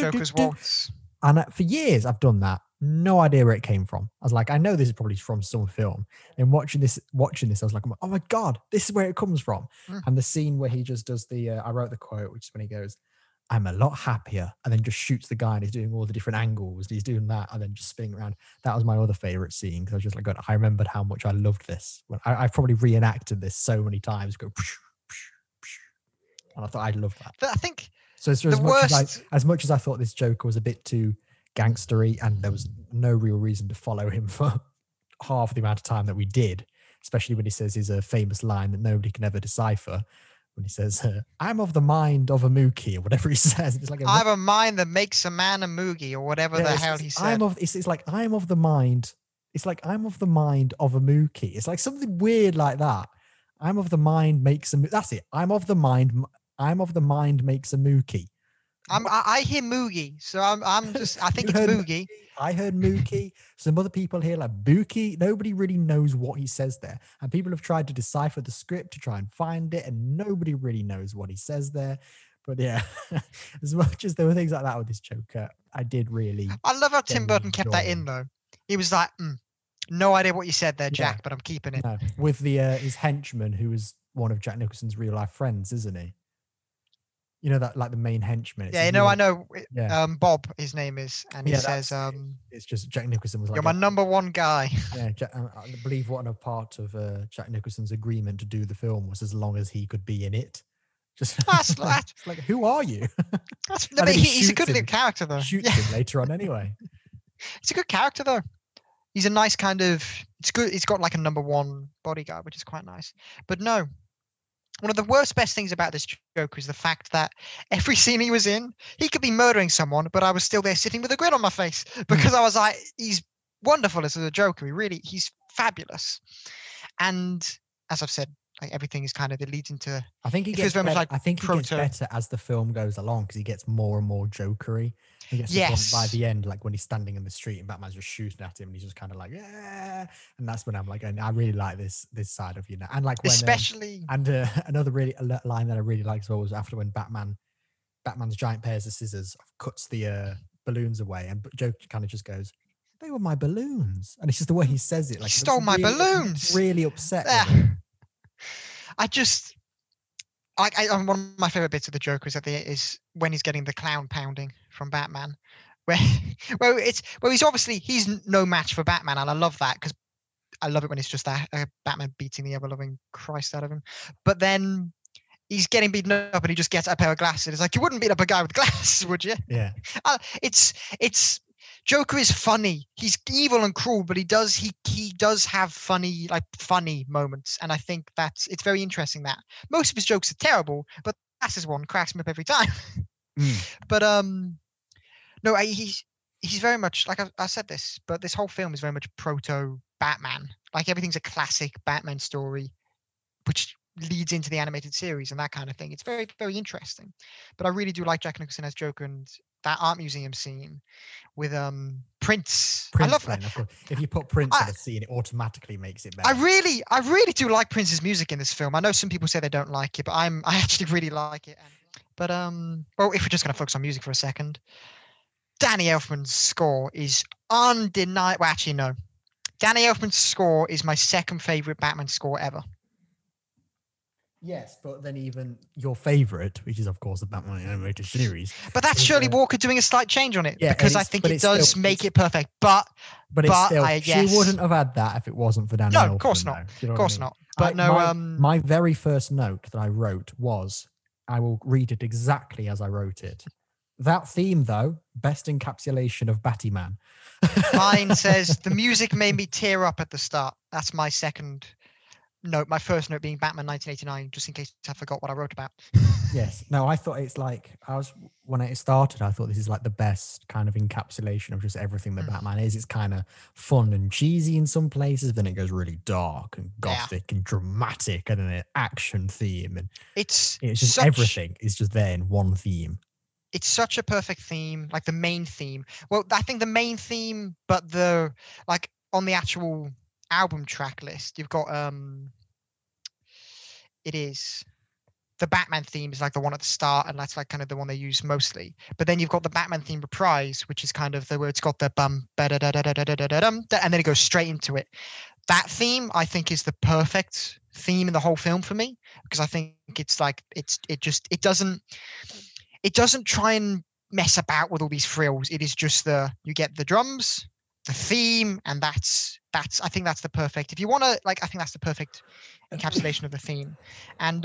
Joker's Waltz. And for years I've done that. No idea where it came from. I was like, I know this is probably from some film. And watching this, I was like, oh my God, this is where it comes from. And the scene where he just does I wrote the quote, which is when he goes, I'm a lot happier, and then just shoots the guy and he's doing all the different angles. He's doing that and then just spinning around. That was my other favorite scene, because I was just like, God, I remembered how much I loved this. I've probably reenacted this so many times. And I thought I'd love that. But I think so. As much as I thought this Joker was a bit too gangstery, and there was no real reason to follow him for half the amount of time that we did, especially when he says his famous line that nobody can ever decipher. When he says, I'm of the mind of a mookie, or whatever he says. It's like I have a mind that makes a man a moogie, or whatever the hell he said. It's like, I'm of the mind. It's like, I'm of the mind of a mookie. It's like something weird like that. I'm of the mind makes a mookie. That's it. I'm of the mind makes a mookie. I hear moogie, so I'm just, I think it's moogie. I heard mookie. Some other people here like bookie. Nobody really knows what he says there. And people have tried to decipher the script to try and find it, and nobody really knows what he says there. But yeah, as much as there were things like that with this Joker, I did really. I love how Tim Burton kept that in, though. He was like, no idea what you said there, Jack, but I'm keeping it. No. With his henchman, who was one of Jack Nicholson's real life friends, isn't he? You know, that like the main henchman. Yeah, I know. Yeah. Bob, his name is, and he says, "It's just Jack Nicholson was like, you're my number one guy." Yeah, I believe one of part of Jack Nicholson's agreement to do the film was as long as he could be in it. Just like, who are you? He's a good character, though. Shoots him later on, anyway. It's a good character, though. He's a nice kind of. It's good. He's got like a number one bodyguard, which is quite nice. But no. One of the best things about this Joker is the fact that every scene he was in, he could be murdering someone, but I was still there sitting with a grin on my face, because I was like, he's wonderful as a Joker. He's fabulous. And as I've said, like everything is kind of, it leads into. I think he gets better. I think he gets better as the film goes along, because he gets more and more jokery. He gets to the point by the end, like when he's standing in the street and Batman's just shooting at him, and he's just kind of like, yeah. And that's when I'm like, I really like this side of you now. And like when, especially another really line that I really liked as well was after when Batman's giant pairs of scissors cuts the balloons away, and Joker kind of just goes, "They were my balloons," and it's just the way he says it, like, he stole my balloons. Really upset. I just. One of my favorite bits of the Joker is when he's getting the clown pounding from Batman, where he's no match for Batman, and I love that, because I love it when it's just that Batman beating the ever-loving Christ out of him. But then he's getting beaten up, and he just gets a pair of glasses. It's like, you wouldn't beat up a guy with glasses, would you? Yeah. It's Joker is funny. He's evil and cruel, but he does have funny moments, and I think it's very interesting that most of his jokes are terrible, but that's one cracks me up every time. But no, he's very much like I said this, but this whole film is very much proto-Batman. Like everything's a classic Batman story, which leads into the animated series and that kind of thing. It's very, very interesting. But I really do like Jack Nicholson as Joker, and that art museum scene with Prince. I Prince love playing, of course. If you put Prince in I, a scene, it automatically makes it I better. really do like Prince's music in this film. I know some people say they don't like it, but I actually really like it. But well, if we're just gonna focus on music for a second, Danny Elfman's score is undeniable. Well, actually, no. Danny Elfman's score is my second favorite Batman score ever. Yes, but then even your favorite, which is of course the Batman animated series, but that's Shirley Walker doing a slight change on it, because I think it does still, make it perfect. But it's still, she wouldn't have had that if it wasn't for Danny Elfman. No, of course not. You know of course I mean? not. But my very first note that I wrote was, I will read it exactly as I wrote it. That theme, though, best encapsulation of Batman. Mine says the music made me tear up at the start. That's my second note. My first note being Batman 1989, just in case I forgot what I wrote about. Yes. No, I thought it's like, when it started, I thought this is like the best kind of encapsulation of just everything that Batman is. It's kind of fun and cheesy in some places, then it goes really dark and gothic and dramatic, and an action theme, and it's just everything is just there in one theme. It's such a perfect theme, like the main theme. Well, I think the main theme, but on the actual album track list, you've got it is the Batman theme is like the one at the start, and that's like kind of the one they use mostly. But then you've got the Batman theme reprise, which is kind of where it's got the bum ba da da da da da da da dum, and then it goes straight into it. That theme, I think, is the perfect theme in the whole film for me, because I think it's like it doesn't try and mess about with all these frills. It is just you get the drums, the theme, and that's I think that's the perfect. If you want to, I think that's the perfect encapsulation of the theme. And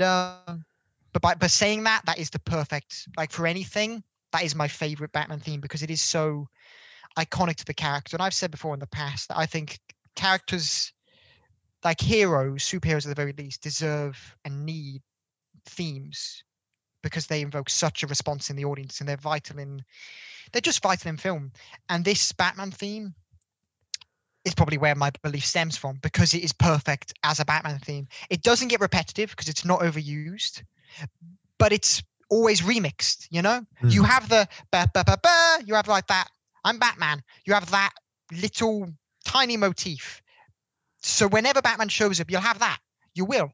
but by saying that is the perfect, for anything, that is my favorite Batman theme, because it is so iconic to the character. And I've said before in the past that I think characters like superheroes at the very least, deserve and need themes, because they invoke such a response in the audience, and they're just vital in film. And this Batman theme is probably where my belief stems from, because it is perfect as a Batman theme. It doesn't get repetitive because it's not overused, but it's always remixed, you know? You have the ba-ba-ba-ba, you have like that, I'm Batman. You have that little tiny motif. So whenever Batman shows up, you'll have that. You will.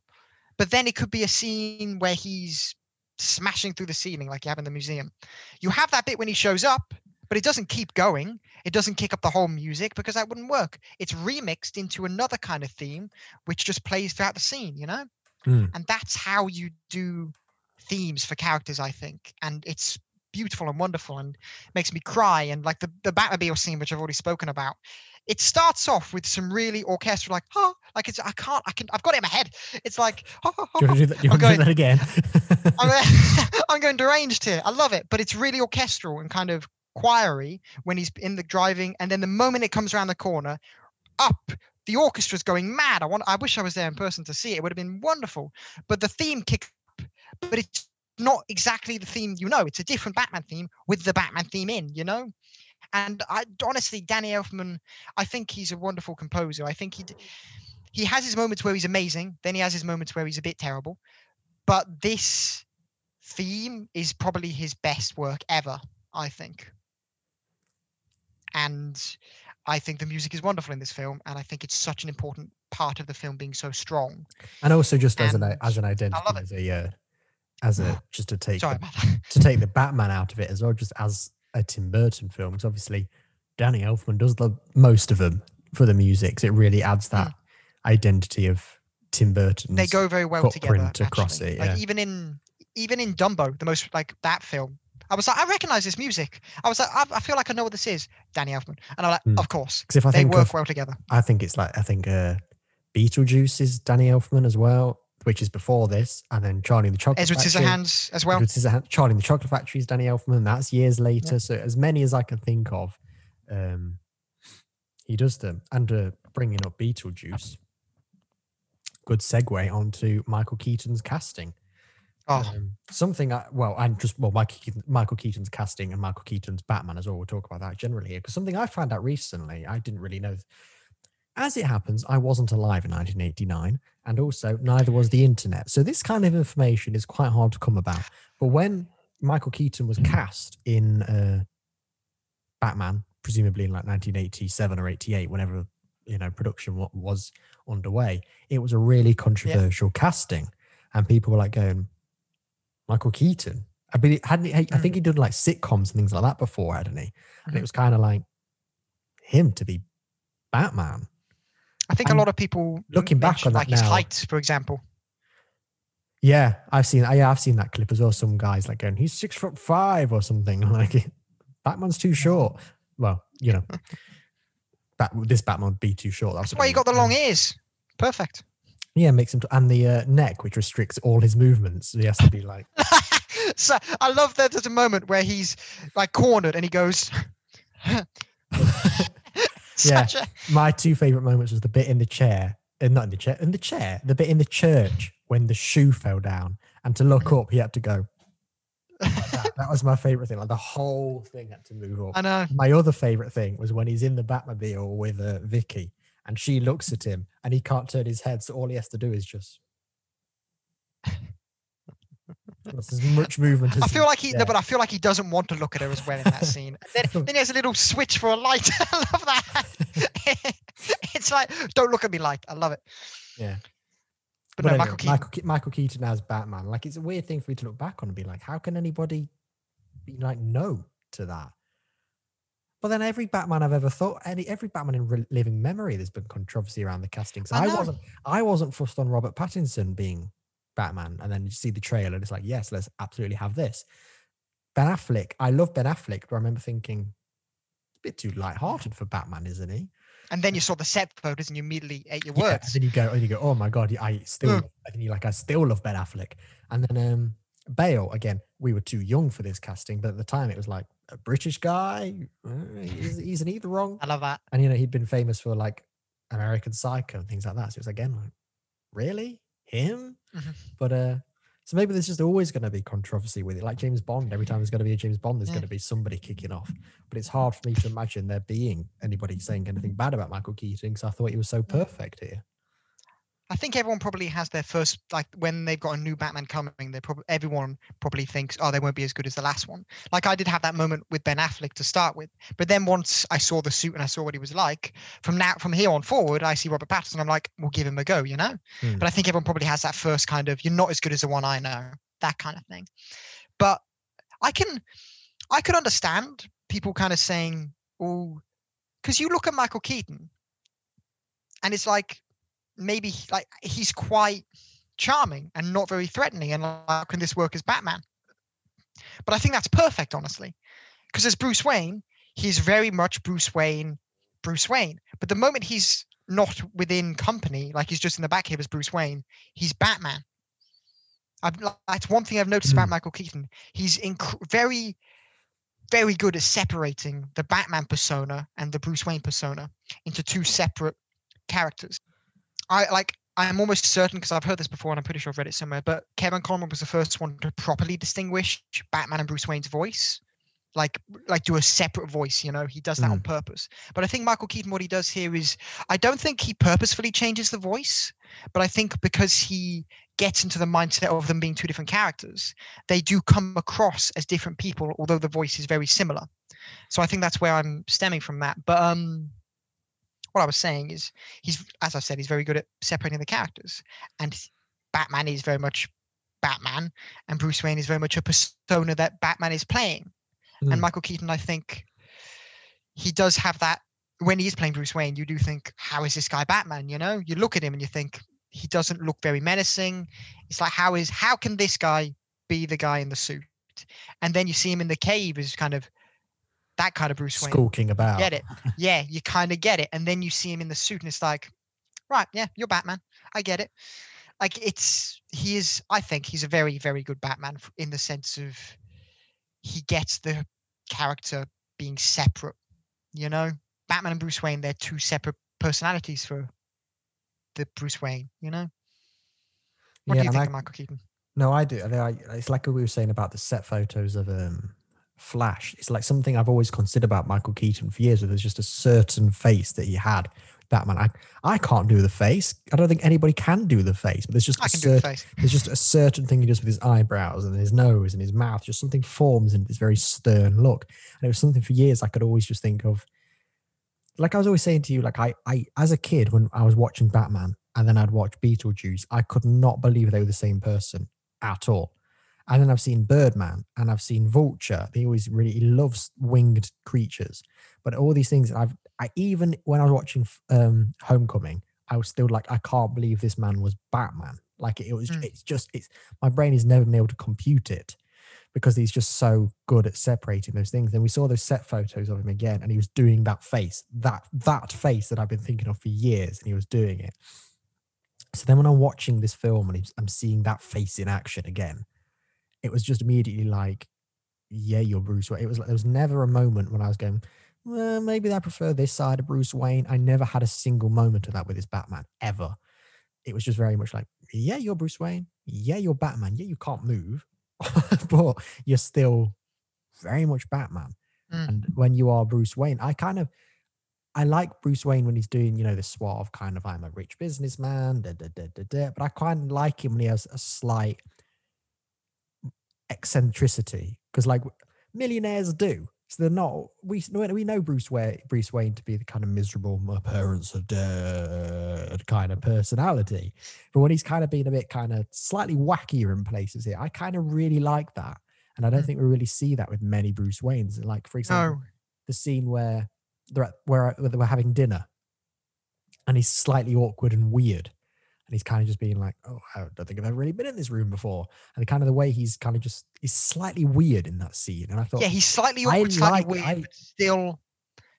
But then it could be a scene where he's smashing through the ceiling like you have in the museum. You have that bit when he shows up, but it doesn't keep going. It doesn't kick up the whole music, because that wouldn't work. It's remixed into another kind of theme, which just plays throughout the scene, you know? And that's how you do themes for characters, I think. And it's beautiful and wonderful and makes me cry. And like the Batmobile scene, which I've already spoken about, it starts off with some really orchestral, I've got it in my head. It's like, do you want to do that? You want to do that again? I'm going deranged here. I love it, but it's really orchestral and kind of choiry when he's in the driving, and then the moment it comes around the corner, the orchestra's going mad. I wish I was there in person to see it. It would have been wonderful. But the theme kicks up, but it's not exactly the theme, it's a different Batman theme with the Batman theme in, And honestly, Danny Elfman, I think he's a wonderful composer. I think he has his moments where he's amazing, then he has his moments where he's a bit terrible. But this theme is probably his best work ever, I think. And I think the music is wonderful in this film, and I think it's such an important part of the film being so strong. And also just as an identity, to take the Batman out of it as well, just as a Tim Burton film, because obviously Danny Elfman does most of them for the music, so it really adds that identity of Tim Burton's. They go very well together across it. Like even in Dumbo, the most that film, I was like, I recognize this music. I was like, I feel like I know what this is, Danny Elfman, and I'm like, of course, because they work well together. I think Beetlejuice is Danny Elfman as well, which is before this, and then Charlie and the Chocolate Edward Factory. Scissorhands as well. Charlie and the Chocolate Factory is Danny Elfman. That's years later. Yeah. So as many as I can think of, he does them. And bringing up Beetlejuice, good segue onto Michael Keaton's casting. Michael Keaton's casting and Michael Keaton's Batman as well. We'll talk about that generally here, because something I found out recently, I didn't really know. As it happens, I wasn't alive in 1989, and also neither was the internet. So this kind of information is quite hard to come about. But when Michael Keaton was cast in Batman, presumably in like 1987 or 88, whenever production was underway, it was a really controversial casting, and people were like going, Michael Keaton. I mean, I think he'd done like sitcoms and things like that before, hadn't he? And it was kind of like him to be Batman. I think a lot of people looking back on that like now, his height, for example. Yeah, I've seen that clip as well. Some guys like going, he's 6'5" or something. Like, Batman's too short. Well, this Batman would be too short. That's why he got the long ears. Perfect. Yeah, makes him and the neck, which restricts all his movements. So he has to be like. So I love that there's a moment where he's like cornered and he goes. My two favorite moments was the bit in the chair, not in the chair, the bit in the church when the shoe fell down, and to look up, he had to go. That was my favorite thing. Like the whole thing had to move up. I know. My other favorite thing was when he's in the Batmobile with Vicky, and she looks at him, and he can't turn his head, so all he has to do is just. There's as much movement as I feel like but I feel like he doesn't want to look at her as well in that scene. Then he has a little switch for a light. I love that. It's like, don't look at me, light. I love it. Yeah. But no, anyway, Michael Keaton as Batman. Like, it's a weird thing for me to look back on and be like, how can anybody be like no to that? But then every Batman I've ever thought, every Batman in living memory, there's been controversy around the casting. So I wasn't fussed on Robert Pattinson being Batman, and then you see the trailer and it's like, yes, let's absolutely have this. Ben Affleck, I love Ben Affleck, but I remember thinking it's a bit too lighthearted for Batman, isn't he? And then you saw the set photos and you immediately ate your words. And then you go, oh my god, I still love Ben Affleck. And then Bale, again, we were too young for this casting, but at the time it was like a British guy, isn't he the wrong? I love that. And he'd been famous for like American Psycho and things like that. So it's again like, really? Him? Mm-hmm. But so maybe there's just always going to be controversy with it, like James Bond. Every time there's going to be a James Bond, there's going to be somebody kicking off. But it's hard for me to imagine there being anybody saying anything bad about Michael Keaton, because I thought he was so perfect here. I think everyone probably has their first, like when they've got a new Batman coming, everyone probably thinks, oh, they won't be as good as the last one. Like I did have that moment with Ben Affleck to start with, but then once I saw the suit and I saw what he was like, from here on forward, I see Robert Pattinson. I'm like, we'll give him a go, But I think everyone probably has that first kind of, you're not as good as the one I know, that kind of thing. But I could understand people kind of saying, oh, because you look at Michael Keaton, and it's like, maybe like he's quite charming and not very threatening, and like, how can this work as Batman? But I think that's perfect, honestly, because as Bruce Wayne, he's very much Bruce Wayne. But the moment he's not within company, like he's just in the back here as Bruce Wayne, he's Batman. That's one thing I've noticed about Michael Keaton. He's very, very good at separating the Batman persona and the Bruce Wayne persona into two separate characters. I'm almost certain, because I've heard this before and I'm pretty sure I've read it somewhere, but Kevin Conroy was the first one to properly distinguish Batman and Bruce Wayne's voice, like do a separate voice, he does that on purpose. But I think Michael Keaton, what he does here is, I don't think he purposefully changes the voice, but I think because he gets into the mindset of them being two different characters, they do come across as different people, although the voice is very similar. So I think that's where I'm stemming from that. But what I was saying is, as I said, he's very good at separating the characters. And Batman is very much Batman, and Bruce Wayne is very much a persona that Batman is playing. And Michael Keaton, I think he does have that. When he's playing Bruce Wayne, you do think, how is this guy Batman? You look at him and you think, he doesn't look very menacing. It's like, how can this guy be the guy in the suit? And then you see him in the cave as kind of that kind of Bruce Wayne. Skulking about. Get it? Yeah, you kind of get it. And then you see him in the suit and it's like, right, yeah, you're Batman. I get it. Like I think he's a very, very good Batman in the sense of he gets the character being separate, Batman and Bruce Wayne, they're two separate personalities for the Bruce Wayne, What do you think of Michael Keaton? No, I do. It's like we were saying about the set photos of flash. It's like something I've always considered about Michael Keaton for years, where there's just a certain face that he had. Batman, I can't do the face. I don't think anybody can do the face, but there's just there's just a certain thing he does with his eyebrows and his nose and his mouth. Just something forms in this very stern look. And it was something for years I could always just think of. Like I was always saying to you, like I as a kid when I was watching Batman and then I'd watch Beetlejuice, I could not believe they were the same person at all. And then I've seen Birdman and I've seen Vulture. He loves winged creatures. But all these things, I even when I was watching Homecoming, I was still like, I can't believe this man was Batman. Like it's my brain has never been able to compute it because he's just so good at separating those things. And we saw those set photos of him again, and he was doing that face, that face that I've been thinking of for years, and he was doing it. So then when I'm watching this film and I'm seeing that face in action again, it was just immediately like, yeah, you're Bruce Wayne. It was like, there was never a moment when I was going, well, maybe I prefer this side of Bruce Wayne. I never had a single moment of that with this Batman, ever. It was just very much like, yeah, you're Bruce Wayne. Yeah, you're Batman. Yeah, you can't move, but you're still very much Batman. And when you are Bruce Wayne, I like Bruce Wayne when he's doing, the suave kind of, I'm a rich businessman, but I kind of like him when he has a slight eccentricity, because like millionaires do. So they're not, we know Bruce Wayne to be the kind of miserable, my parents are dead kind of personality. But when he's kind of being a bit kind of slightly wackier in places here, I kind of really like that. And I don't think we really see that with many Bruce Waynes. Like, for example, the scene where they're having dinner and he's slightly awkward and weird. And he's kind of just being like, oh, I don't think I've ever really been in this room before. And kind of the way he's kind of just, he's slightly weird in that scene. And I thought, yeah, he's slightly awkward, slightly weird, but still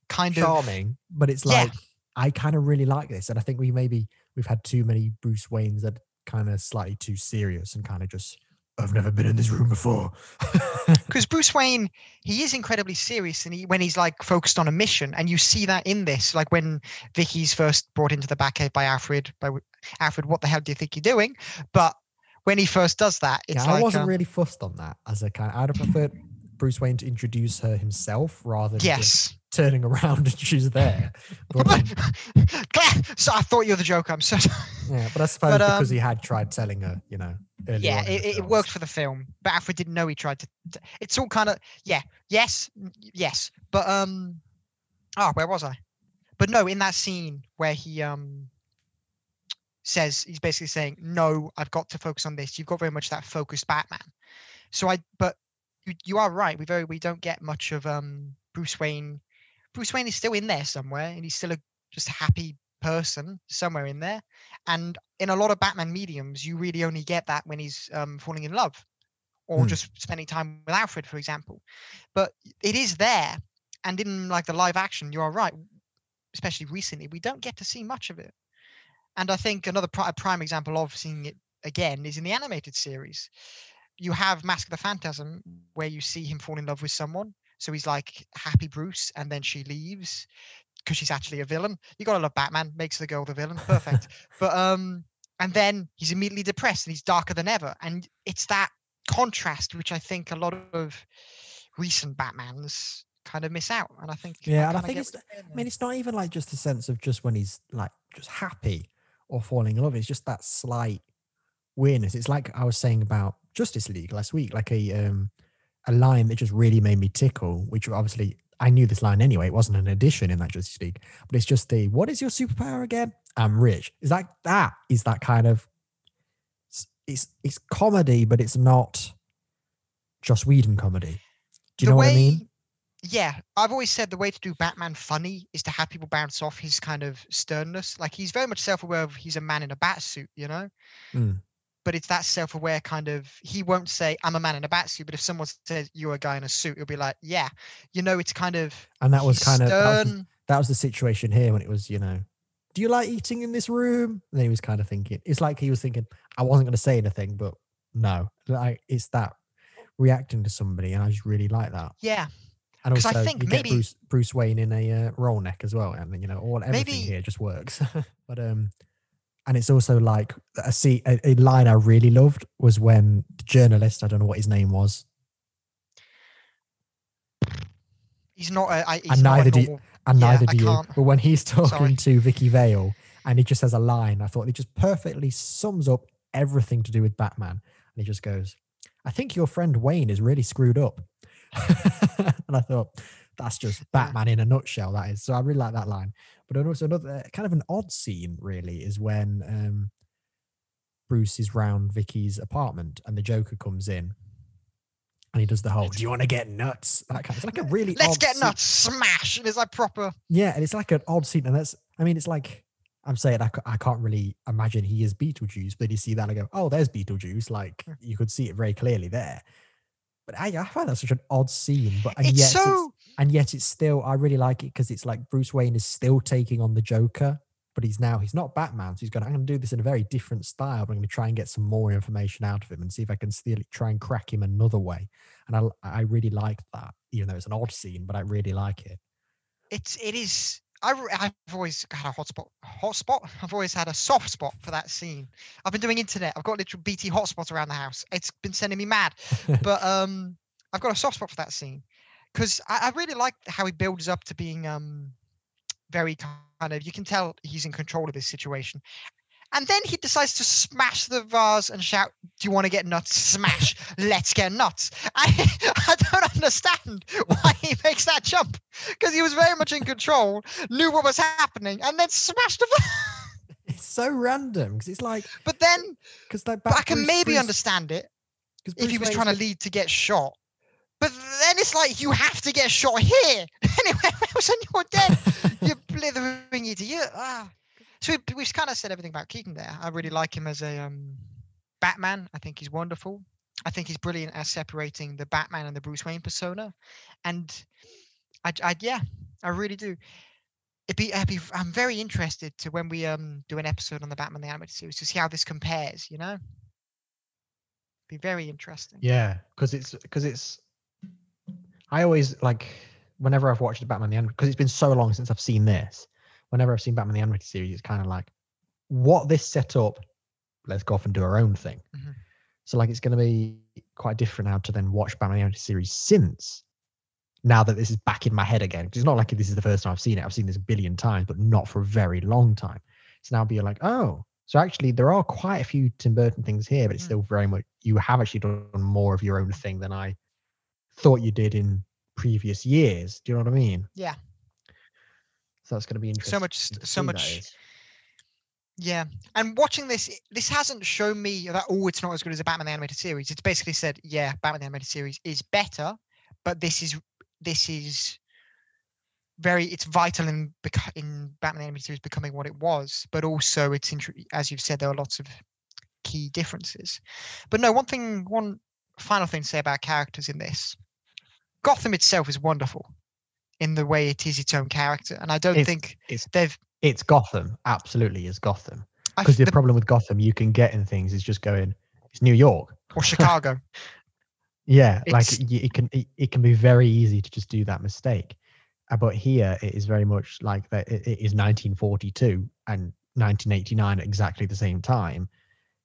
kind charming, of but it's like, I kind of really like this. And I think we've had too many Bruce Waynes that kind of slightly too serious and kind of just, I've never been in this room before. Because Bruce Wayne, he is incredibly serious, and when he's like focused on a mission, and you see that in this, like when Vicky's first brought into the Batcave by Alfred, what the hell do you think you're doing? But when he first does that, it's I wasn't really fussed on that as a kind. I'd have preferred Bruce Wayne to introduce her himself rather than just turning around and she's there. But, so I thought you were the Joker. I'm so sorry. Yeah, but I suppose because he had tried telling her, yeah, it worked for the film, but Alfred didn't know he tried to. It's all kind of yes, but where was I? But no, in that scene where he says, he's basically saying, no, I've got to focus on this. You've got very much that focused Batman. But you are right. We don't get much of Bruce Wayne. Bruce Wayne is still in there somewhere, and he's still just a happy person somewhere in there. And in a lot of Batman mediums, you really only get that when he's falling in love or just spending time with Alfred, for example. But it is there. And in like the live action, you are right, especially recently, we don't get to see much of it. And I think another prime example of seeing it again is in the animated series. You have Mask of the Phantasm, where you see him fall in love with someone. So he's like happy Bruce, and then she leaves because she's actually a villain. You gotta love Batman, makes the girl the villain, perfect. But and then he's immediately depressed and he's darker than ever. And it's that contrast which I think a lot of recent Batmans kind of miss out. And I think it's not even like just a sense of just when he's like just happy or falling in love. It's just that slight weirdness. It's like I was saying about Justice League last week, like a line that just really made me tickle, which obviously I knew this line anyway. It wasn't an addition in that Justice League, but it's just what is your superpower again? I'm rich. Is that kind of, it's comedy, but it's not Joss Whedon comedy. Do you know what I mean? Yeah, I've always said the way to do Batman funny is to have people bounce off his kind of sternness. Like, he's very much self-aware of he's a man in a bat suit, But it's that self-aware kind of, he won't say, I'm a man in a bat suit, but if someone says you're a guy in a suit, he'll be like, yeah, it's kind of, and that was kind of, that was the situation here when it was, do you like eating in this room? And he was kind of thinking, it's like he was thinking, I wasn't going to say anything, but no, like it's that reacting to somebody. And I just really like that. Yeah. And also, I think maybe get Bruce Wayne in a roll neck as well, and everything here just works. But and it's also like a line I really loved was when the journalist, I don't know what his name was. He's not he's and not neither a do normal. and Yeah, neither I do you. can't. But when he's talking Sorry. to Vicky Vale and he just has a line, I thought it just perfectly sums up everything to do with Batman. And he just goes, "I think your friend Wayne is really screwed up." And I thought, that's just Batman in a nutshell, that is. So I really like that line. But also another kind of an odd scene, really, is when Bruce is round Vicky's apartment and the Joker comes in and he does the whole, "Do you want to get nuts?" That kind of, it's like a really Let's odd get scene. nuts, smash. And it's like proper. Yeah, and it's like an odd scene. And it's like, I'm saying I can't really imagine he is Beetlejuice, but you see that and I go, oh, there's Beetlejuice. Like, you could see it very clearly there. But I find that such an odd scene. But and yet it's still, I really like it because it's like Bruce Wayne is still taking on the Joker, but he's not Batman. So he's going, I'm going to do this in a very different style, but I'm going to try and get some more information out of him and see if I can still try and crack him another way. And I really like that, even though it's an odd scene, but I really like it. It is. I've always had a hotspot. I've always had a soft spot for that scene. I've been doing internet. I've got literal BT hotspots around the house. It's been sending me mad. But I've got a soft spot for that scene because I really like how he builds up to being very kind of, you can tell he's in control of this situation. And then he decides to smash the vase and shout, "Do you want to get nuts? Smash. Let's get nuts." I don't understand why he makes that jump, because he was very much in control, knew what was happening, and then smashed the vase. It's so random because it's like. But then, like, I can maybe understand it if he was trying to lead to get shot. But then it's like, you have to get shot here. Anyway, else and you're dead. You blithering idiot. So we've kind of said everything about Keaton there. I really like him as a Batman. I think he's wonderful. I think he's brilliant at separating the Batman and the Bruce Wayne persona. And I really do. I'm very interested to when we do an episode on the Batman the Animated Series to see how this compares, you know? Be very interesting. Yeah, because it's I always like, whenever I've watched the Batman the Animated, because it's been so long since I've seen this, whenever I've seen Batman the Animated Series, it's kind of like, what this set up, let's go off and do our own thing. Mm-hmm. So like, it's going to be quite different now to then watch Batman the Animated Series since, now that this is back in my head again. Because it's not like this is the first time I've seen it. I've seen this a billion times, but not for a very long time. So now be like, oh, so actually there are quite a few Tim Burton things here, but it's still very much, you have actually done more of your own thing than I thought you did in previous years. Do you know what I mean? Yeah. So that's going to be interesting. So much. Yeah. And watching this hasn't shown me that, oh, it's not as good as a Batman the Animated Series. It's basically said, yeah, Batman the Animated Series is better, but this is it's vital in Batman the Animated Series becoming what it was. But also, as you've said, there are lots of key differences. But no, one final thing to say about characters in this. Gotham itself is wonderful in the way it is its own character, and I don't think it's Gotham. Absolutely, is Gotham. Because the problem with Gotham you can get in things is just going, it's New York or Chicago. Yeah, like it can be very easy to just do that mistake. But here it is very much like that. It is 1942 and 1989 at exactly the same time.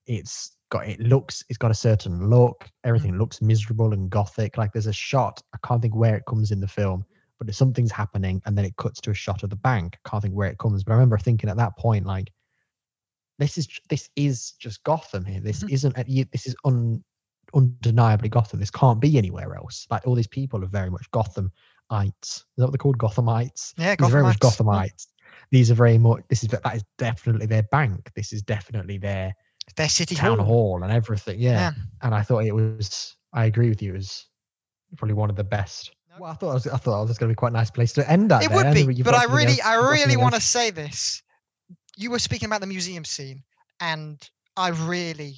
It's got a certain look. Everything looks miserable and gothic. Like, there's a shot, I can't think where it comes in the film, but if something's happening and then it cuts to a shot of the bank, I can't think where it comes. But I remember thinking at that point, like, this is just Gotham here. This is undeniably Gotham. This can't be anywhere else. Like, all these people are very much Gothamites. Is that what they're called? Gothamites? Yeah, These are very much Gothamites. These are very much, that is definitely their bank. This is definitely their city town hall and everything. Yeah. And I thought I agree with you, it was probably one of the best. Well, I thought it was going to be quite a nice place to end at. It would be, but I really want to say this. You were speaking about the museum scene, and I really,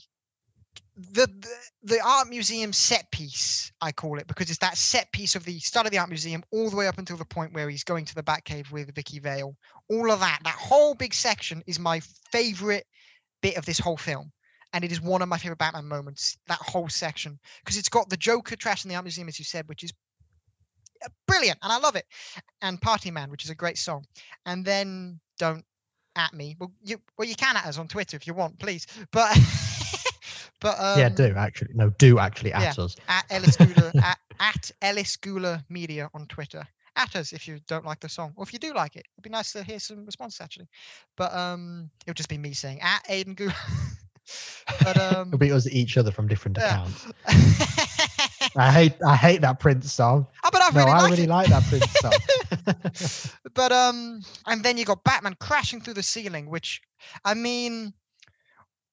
the art museum set piece, I call it, because it's that set piece of the start of the art museum all the way up until the point where he's going to the Batcave with Vicky Vale. All of that whole big section is my favorite bit of this whole film, and it is one of my favorite Batman moments, that whole section, because it's got the Joker trash in the art museum, as you said, which is brilliant and I love it, and Party Man, which is a great song, and then Don't At Me. Well, you can at us on Twitter if you want, please, but do actually at us at Ellis Gouler at Ellis Gouler Media on Twitter. at us if you don't like the song, or if you do like it. It'd be nice to hear some responses actually. But it'll just be me saying at Aiden Goo. But It'll be us each other from different yeah. accounts. I hate that Prince song. Oh, but I really like that Prince song. But and then you got Batman crashing through the ceiling, which, I mean,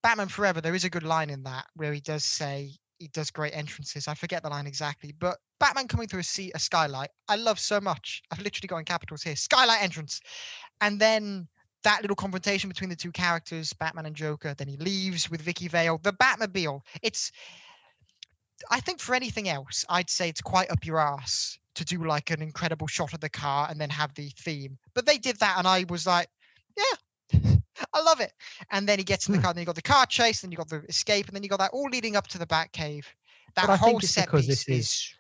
Batman Forever, there is a good line in that where he does say he does great entrances. I forget the line exactly, but Batman coming through a skylight, I love so much. I've literally got in capitals here, skylight entrance. And then that little confrontation between the two characters, Batman and Joker. Then he leaves with Vicky Vale, the Batmobile. I think for anything else, I'd say it's quite up your ass to do like an incredible shot of the car and then have the theme. But they did that, and I was like, yeah, I love it. And then he gets in the car, and then you got the car chase, then you got the escape, and then you got that all leading up to the Batcave. That whole set piece is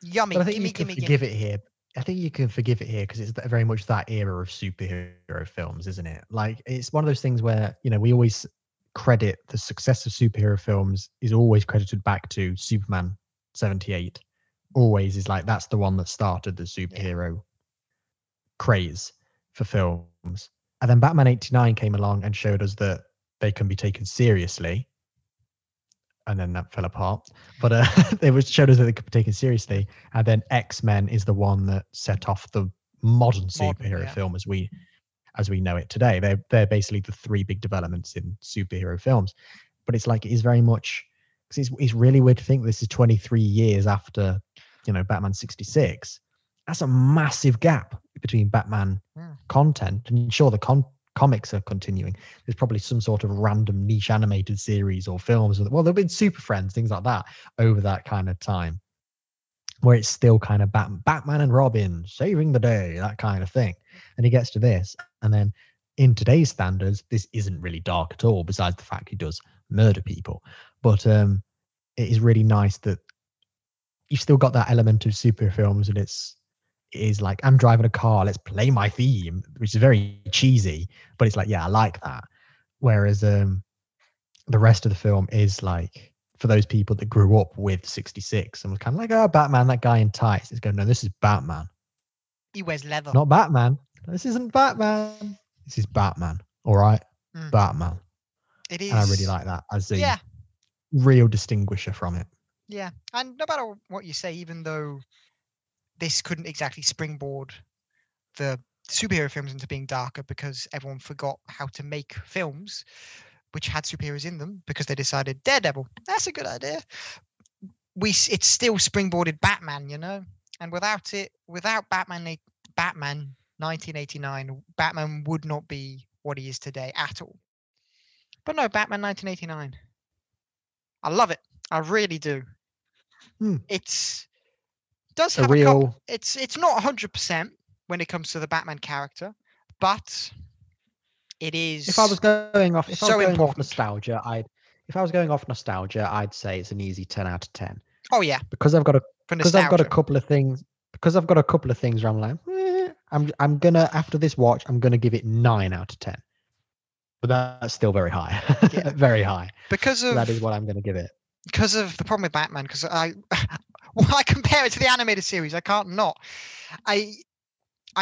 yummy. But I think you can forgive it here. I think you can forgive it here because it's very much that era of superhero films, isn't it? Like, it's one of those things where, you know, we always credit the success of superhero films is always credited back to Superman 78. Always is like, that's the one that started the superhero craze for films. And then Batman 89 came along and showed us that they can be taken seriously. And then that fell apart. But showed us that they could be taken seriously. And then X-Men is the one that set off the modern superhero film as we know it today. They're basically the three big developments in superhero films. But it's like, it is very much, because it's really weird to think this is 23 years after, you know, Batman 66. That's a massive gap between Batman content. And sure, the comics are continuing. There's probably some sort of random niche animated series or films. Well, there've been Super Friends, things like that over that kind of time, where it's still kind of Batman and Robin saving the day, that kind of thing. And he gets to this, and then in today's standards, this isn't really dark at all, besides the fact he does murder people. But it is really nice that you've still got that element of superhero films, and it is like, I'm driving a car, let's play my theme, which is very cheesy, but it's like, yeah, I like that. Whereas the rest of the film is like, for those people that grew up with 66 and was kind of like, oh, Batman, that guy in tights. It's going, no, this is Batman. He wears leather. Not Batman. This isn't Batman. This is Batman. All right. Batman. It is. And I really like that as a real distinguisher from it. Yeah. And no matter what you say, even though this couldn't exactly springboard the superhero films into being darker because everyone forgot how to make films which had superheroes in them because they decided Daredevil, that's a good idea. It still springboarded Batman, you know, and without Batman 1989, Batman would not be what he is today at all. But no, Batman 1989, I love it. I really do. It's not 100% when it comes to the Batman character, but it is. If I was going off nostalgia, I'd say it's an easy 10 out of 10. Oh yeah, because I've got a couple of things where I'm like, I'm gonna, after this watch, I'm gonna give it 9 out of 10. But that's still very high, very high. That is what I'm gonna give it. Because of the problem with Batman, because I compare it to the animated series, I can't not. I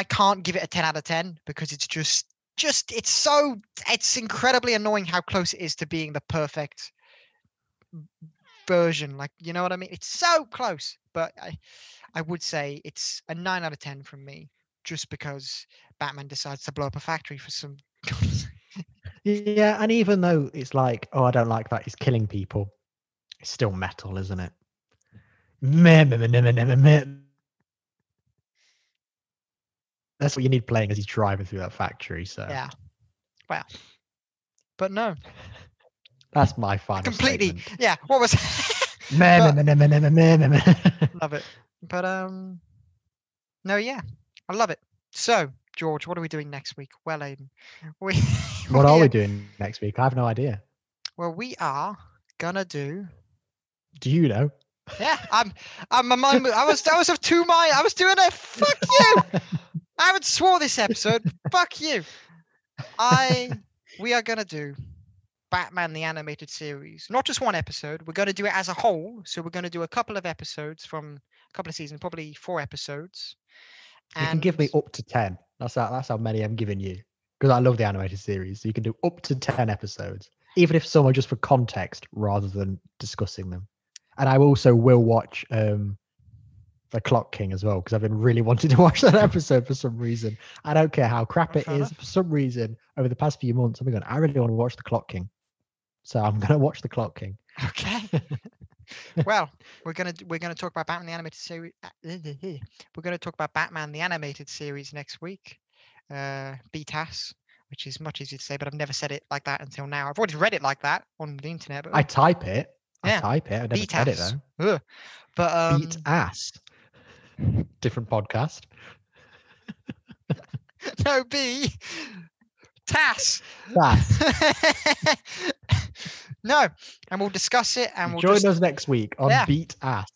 can't give it a 10 out of 10 because it's just it's incredibly annoying how close it is to being the perfect version. Like, you know what I mean? It's so close, but I would say it's a 9 out of 10 from me, just because Batman decides to blow up a factory for some. Yeah, and even though it's like, oh, I don't like that he's killing people, it's still metal, isn't it? That's what you need playing as he's driving through that factory. So yeah, well, but no, that's my final completely statement. Yeah, what was love it, but no, yeah, I love it. So George, what are we doing next week? Well, Aiden, what are we doing next week? I have no idea. Well, we are gonna do you know? Yeah, I was of two minds. I was doing a fuck you. I haven't swore this episode. Fuck you. We are gonna do Batman the Animated Series. Not just one episode. We're gonna do it as a whole. So we're gonna do a couple of episodes from a couple of seasons, probably 4 episodes. You can give me up to 10. That's how many I'm giving you, because I love the animated series. So you can do up to 10 episodes, even if some are just for context rather than discussing them. And I also will watch The Clock King as well, because I've been really wanting to watch that episode for some reason. I don't care how crap it is. For some reason, over the past few months, I've been going, I really want to watch The Clock King. So I'm going to watch The Clock King. Okay. Well, we're gonna talk about Batman the animated series. We're gonna talk about Batman the animated series next week. BTAS, which is much easier to say, but I've never said it like that until now. I've already read it like that on the internet. But I type it. Yeah. I type it. I never said it though. Ugh. But Beat ass. Different podcast. No, B. TAS. No, and we'll discuss it, and we'll join us next week on Beat Ass.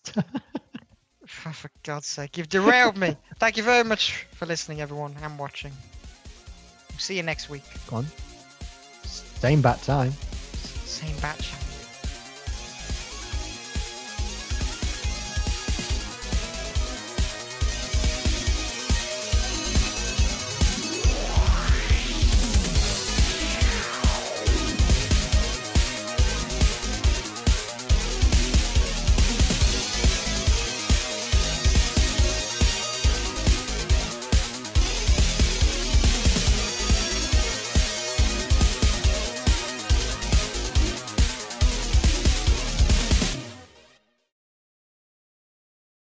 For God's sake, you've derailed me. Thank you very much for listening, everyone, and watching. See you next week. Go on. Same bat time. Same bat channel.